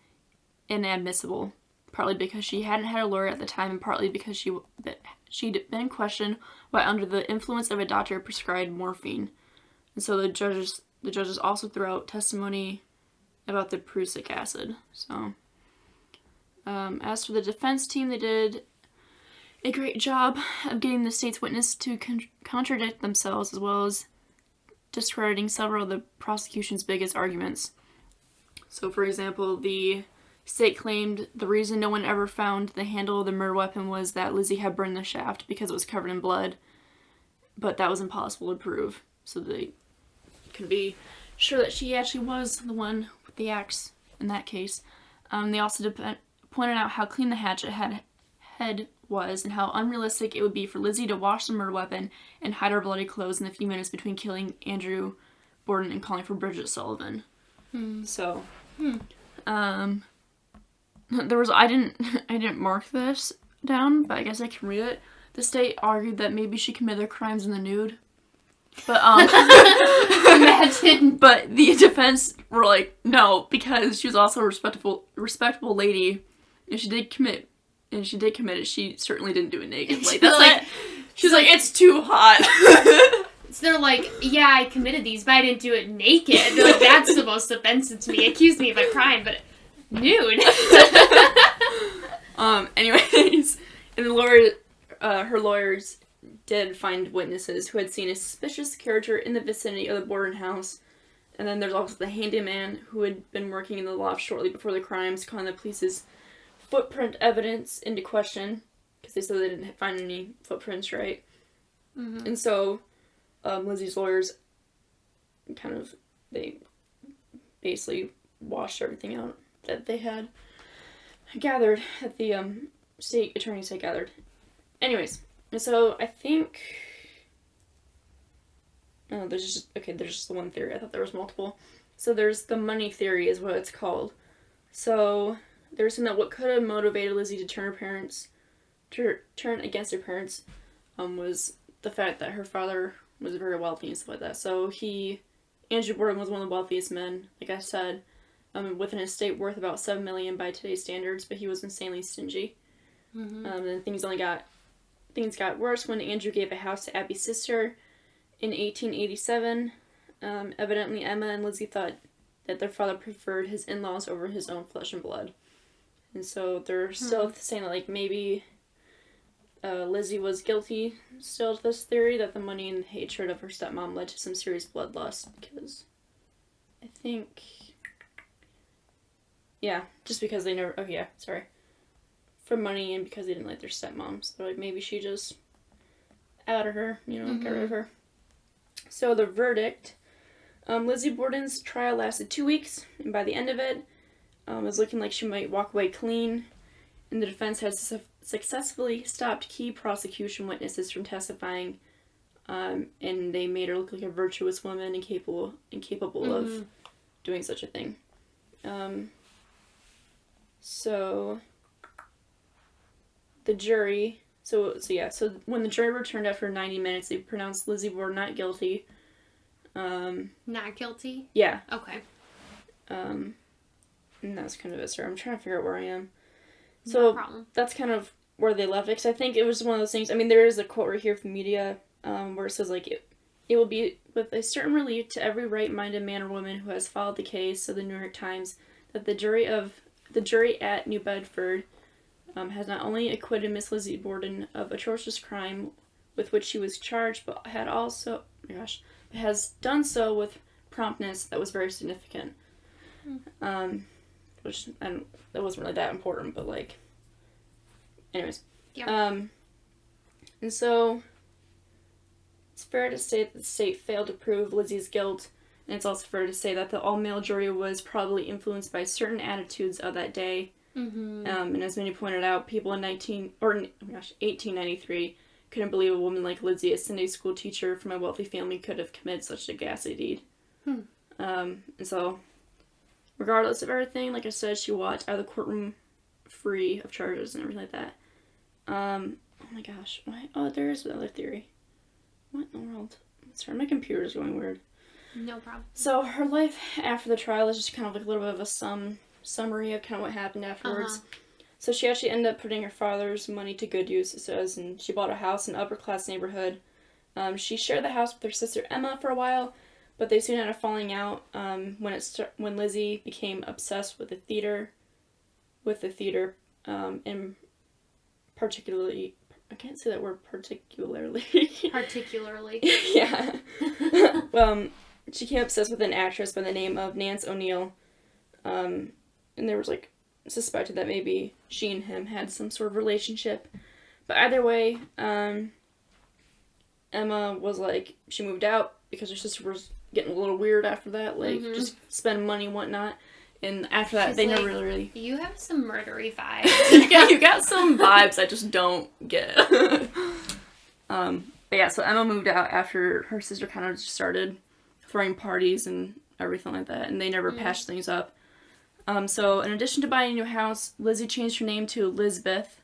inadmissible, partly because she hadn't had a lawyer at the time, and partly because she'd been questioned why under the influence of a doctor prescribed morphine. And so the judges also threw out testimony about the prussic acid. So, as for the defense team, they did a great job of getting the state's witness to contradict themselves, as well as discrediting several of the prosecution's biggest arguments. So, for example, the state claimed the reason no one ever found the handle of the murder weapon was that Lizzie had burned the shaft because it was covered in blood, but that was impossible to prove. So they could be sure that she actually was the one with the axe in that case. They also pointed out how clean the hatchet head was and how unrealistic it would be for Lizzie to wash the murder weapon and hide her bloody clothes in the few minutes between killing Andrew Borden and calling for Bridget Sullivan. So, there was, I didn't mark this down, but I guess I can read it. The state argued that maybe she committed their crimes in the nude. But,
imagine.
But the defense were like, no, because she was also a respectable lady, and she did commit it, she certainly didn't do it naked. Like, that's like, she's like, it's too hot.
So they're like, yeah, I committed these, but I didn't do it naked. They're like, that's the most offensive to me. Accuse me of a crime, but nude.
Anyways, and the lawyer, her lawyers did find witnesses who had seen a suspicious character in the vicinity of the Borden house. And then there's also the handyman who had been working in the loft shortly before the crimes, calling the police's footprint evidence into question, because they said they didn't find any footprints, right? Mm-hmm. And so, Lizzie's lawyers they basically washed everything out that they had gathered, that the state attorneys had gathered. Anyways, and so I think... Oh, there's just the one theory. I thought there was multiple. So there's the money theory is what it's called. So there's saying that what could have motivated Lizzie to turn against her parents was the fact that her father was very wealthy and stuff like that. So Andrew Borden was one of the wealthiest men, like I said, with an estate worth about $7 million by today's standards, but he was insanely stingy. Mm-hmm. And things got worse when Andrew gave a house to Abby's sister in 1887. Evidently, Emma and Lizzie thought that their father preferred his in-laws over his own flesh and blood. And so they're still saying that, like, maybe Lizzie was guilty still to this theory, that the money and hatred of her stepmom led to some serious bloodlust, because I think... Yeah, just because they never... Oh, yeah, sorry. For money and because they didn't like their stepmoms. They're like, maybe she just outed her, got rid of her. So the verdict, Lizzie Borden's trial lasted 2 weeks, and by the end of it, it was looking like she might walk away clean, and the defense had successfully stopped key prosecution witnesses from testifying, and they made her look like a virtuous woman and capable of doing such a thing. So the jury... So when the jury returned after 90 minutes, they pronounced Lizzie Borden not guilty.
Not guilty?
Yeah.
Okay.
And that's kind of it, sir. I'm trying to figure out where I am.
So no problem.
That's kind of where they left it, because I think it was one of those things... I mean, there is a quote right here from media where it says, like, it will be with a certain relief to every right-minded man or woman who has followed the case of the New York Times that the jury at New Bedford... has not only acquitted Miss Lizzie Borden of atrocious crime with which she was charged, but has done so with promptness that was very significant. Which, and that wasn't really that important, but like, anyways. Yeah. And so, it's fair to say that the state failed to prove Lizzie's guilt, and it's also fair to say that the all-male jury was probably influenced by certain attitudes of that day. Mm-hmm. And as many pointed out, people in 1893 couldn't believe a woman like Lizzie, a Sunday school teacher from a wealthy family, could have committed such a ghastly deed. And so, regardless of everything, like I said, she walked out of the courtroom free of charges and everything like that. Oh my gosh. Why? Oh, there is another theory. What in the world? Sorry, my computer's going weird.
No problem. So,
her life after the trial is just kind of like a little bit of a summary of kind of what happened afterwards. So she actually ended up putting her father's money to good use, it says, and she bought a house in an upper-class neighborhood. She shared the house with her sister Emma for a while, but they soon had a falling out when Lizzie became obsessed with the theater, and particularly... I can't say that word particularly.
Particularly.
Yeah. She became obsessed with an actress by the name of Nance O'Neill, and there was, like, suspected that maybe she and him had some sort of relationship. But either way, Emma was, like, she moved out because her sister was getting a little weird after that, like, just spending money and whatnot. And after that, they never really...
You have some murdery vibes.
Yeah, you got some vibes I just don't get. But yeah, so Emma moved out after her sister kind of just started throwing parties and everything like that, and they never patched things up. So in addition to buying a new house, Lizzie changed her name to Lizbeth.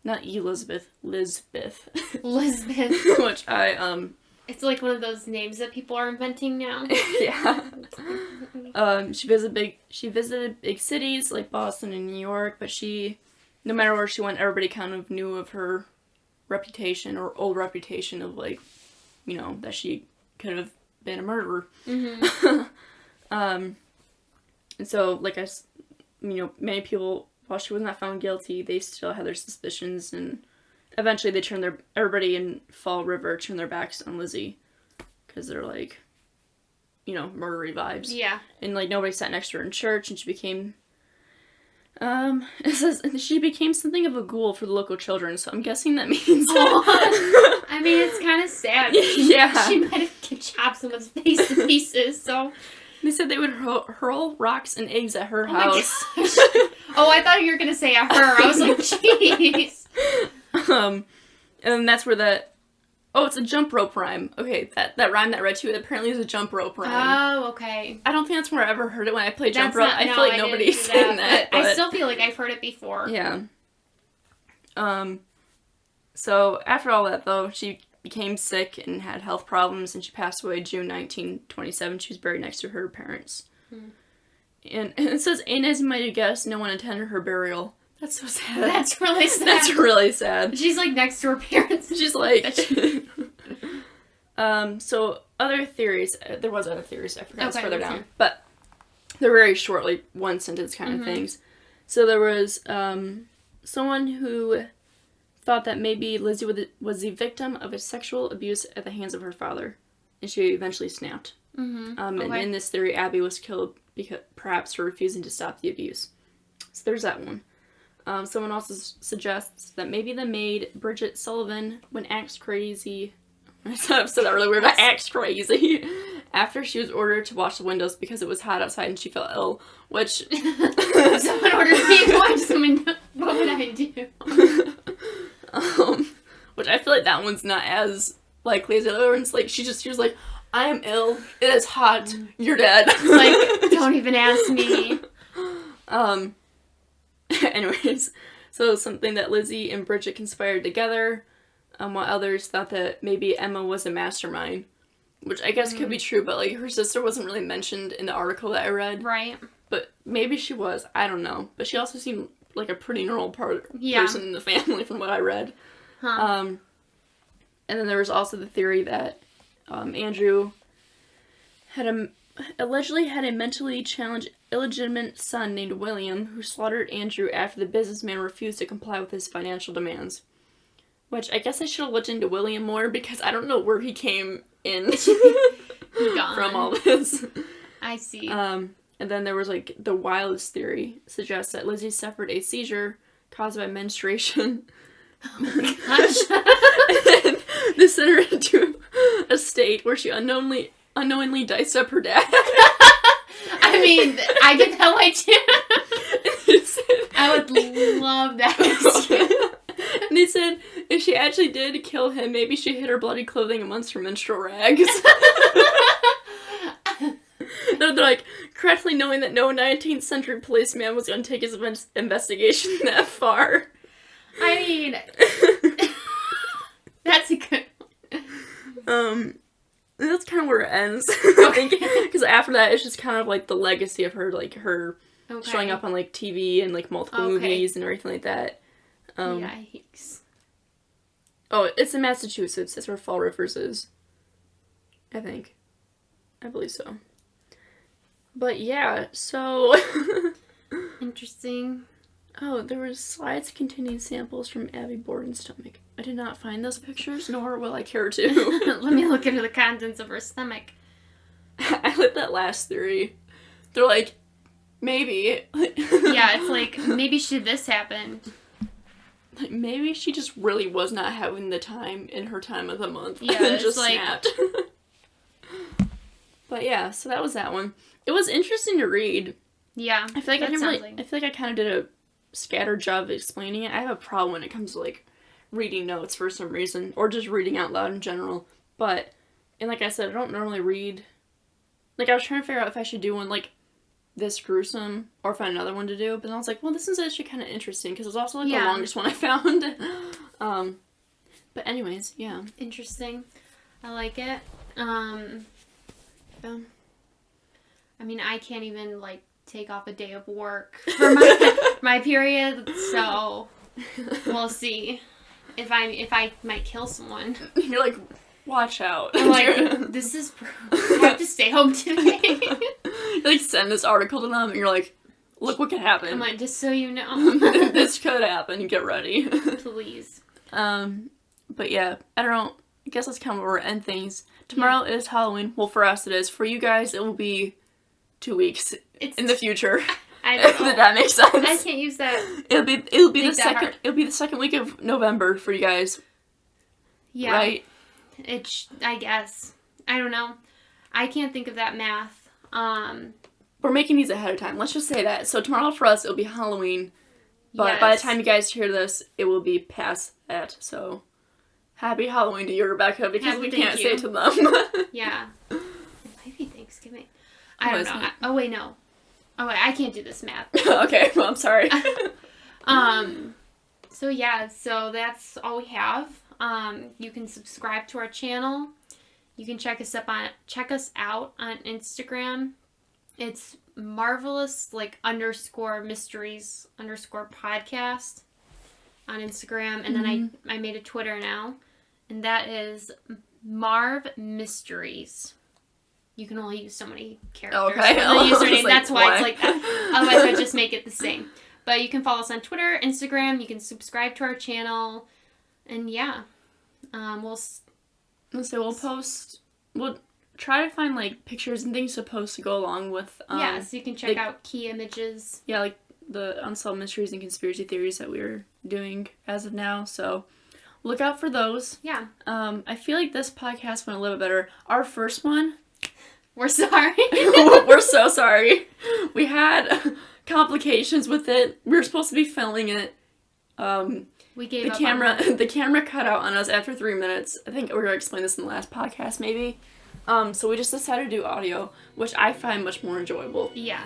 Not Elizabeth, Lizbeth.
Lizbeth.
Which I,
It's like one of those names that people are inventing now.
Yeah. She visited big cities like Boston and New York, but no matter where she went, everybody kind of knew of her reputation, or old reputation of, like, you know, that she could have been a murderer.
Mm-hmm.
And so, like you know, many people, while she was not found guilty, they still had their suspicions, and eventually they everybody in Fall River turned their backs on Lizzie, because they're like, you know, murdery vibes.
Yeah.
And, like, nobody sat next to her in church, and she became, it says, she became something of a ghoul for the local children, so I'm guessing that means...
I mean, it's kind of sad.
Yeah.
She might have chopped someone's face to pieces, so...
They said they would hurl rocks and eggs at her house.
Oh, I thought you were going to say at her. I was like, jeez.
And that's where it's a jump rope rhyme. Okay, that rhyme that I read to you apparently is a jump rope rhyme.
Oh, okay.
I don't think that's where I ever heard it when I played jump rope. I feel like nobody's saying that.
But I still feel like I've heard it before.
Yeah. So after all that, though, she became sick and had health problems, and she passed away June 1927. She was buried next to her parents. And it says, and as you might have guessed, no one attended her burial. That's so sad.
That's really sad.
That's really sad.
She's, like, next to her parents.
She's like... So, other theories. There was other theories. I forgot it's further down. But they're very short, like, one-sentence kind of things. So, there was someone who thought that maybe Lizzie was the victim of a sexual abuse at the hands of her father. And she eventually snapped. And in this theory, Abby was killed because perhaps for refusing to stop the abuse. So, there's that one. Someone also suggests that maybe the maid, Bridget Sullivan, when acts crazy... I said that earlier, but acts crazy. After she was ordered to wash the windows because it was hot outside and she felt ill, which...
If someone ordered me to wash the window, what would I do?
Which I feel like that one's not as likely as the other ones. Like, she was like, I am ill, it is hot, you're dead.
Like, don't even ask me.
Anyways, so something that Lizzie and Bridget conspired together, while others thought that maybe Emma was a mastermind, which I guess could be true, but, like, her sister wasn't really mentioned in the article that I read.
Right.
But maybe she was, I don't know. But she also seemed like a pretty normal person in the family from what I read.
Huh.
And then there was also the theory that Andrew allegedly had a mentally challenged illegitimate son named William who slaughtered Andrew after the businessman refused to comply with his financial demands. Which I guess I should have looked into William more because I don't know where he came in from all this.
I see.
And then there was, like, the wildest theory suggests that Lizzie suffered a seizure caused by menstruation.
Oh my gosh.
And this sent her into a state where she unknowingly diced up her dad.
I mean, I get that way too. I would love that.
And they said if she actually did kill him, maybe she hid her bloody clothing amongst her menstrual rags. They're like, correctly knowing that no 19th century policeman was going to take his investigation that far.
I mean, that's a good one.
That's kind of where it ends. I think, because after that, it's just kind of, like, the legacy of her, like, her showing up on, like, TV and, like, multiple movies and everything like that.
Yikes.
Oh, it's in Massachusetts. That's where Fall Rivers is. I think. I believe so. But yeah, so...
Interesting.
Oh, there were slides containing samples from Abby Borden's stomach. I did not find those pictures, nor will I care to.
Let me look into the contents of her stomach.
I like that last theory. They're like, maybe.
Yeah, it's like, maybe this happened.
Like, maybe she just really was not having the time in her time of the month.
Yeah,
and just
like...
snapped. But yeah, so that was that one. It was interesting to read.
Yeah,
I feel like I feel like I kind of did a scattered job of explaining it. I have a problem when it comes to, like, reading notes for some reason, or just reading out loud in general. But, and like I said, I don't normally read. Like, I was trying to figure out if I should do one, like, this gruesome, or find another one to do, but then I was like, well, this is actually kind of interesting, because it was also, like, the longest one I found. But anyways, yeah.
Interesting. I like it. Yeah. I mean, I can't even, like, take off a day of work for my period, so we'll see if I might kill someone.
You're like, watch out.
I'm like, this is I have to stay home today.
You, like, send this article to them, and you're like, look what could happen.
I'm like, just so you know.
This could happen. Get ready.
Please.
But yeah, I don't know. I guess that's kind of where we're end things. Tomorrow is Halloween. Well, for us it is. For you guys, it will be 2 weeks in the future.
I don't know.
If that makes sense.
I can't use that.
It'll be the second week of November for you guys.
Yeah.
Right?
I guess. I don't know. I can't think of that math.
We're making these ahead of time. Let's just say that. So tomorrow for us, it'll be Halloween. But by the time you guys hear this, it will be past that. So happy Halloween to you, Rebecca, because we can't say it to them.
Yeah. It might be Thanksgiving. I don't know. Oh, wait, no. Oh, wait, I can't do this math.
Okay, well, I'm sorry.
So yeah, so that's all we have. You can subscribe to our channel. You can check us out on Instagram. It's marvelous _mysteries _podcast on Instagram, and then I made a Twitter now, and that is Marv Mysteries. You can only use so many characters for the username. That's why it's like that. Otherwise, I'd just make it the same. But you can follow us on Twitter, Instagram. You can subscribe to our channel, and yeah, we'll post. We'll try to find like pictures and things to post to go along with. So you can check out key images. Yeah,
like the Unsolved Mysteries and Conspiracy Theories that we're doing as of now. So look out for those.
Yeah.
I feel like this podcast went a little better. Our first one.
We're sorry.
We're so sorry. We had complications with it. We were supposed to be filming it.
We gave
up the camera cut out on us after 3 minutes. I think we were going to explain this in the last podcast, maybe. So we just decided to do audio, which I find much more enjoyable.
Yeah.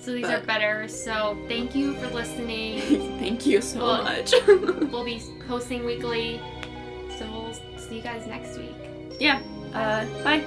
So these are better. So thank you for listening.
Thank you so much.
We'll be posting weekly. So we'll see you guys next week.
Yeah. Bye.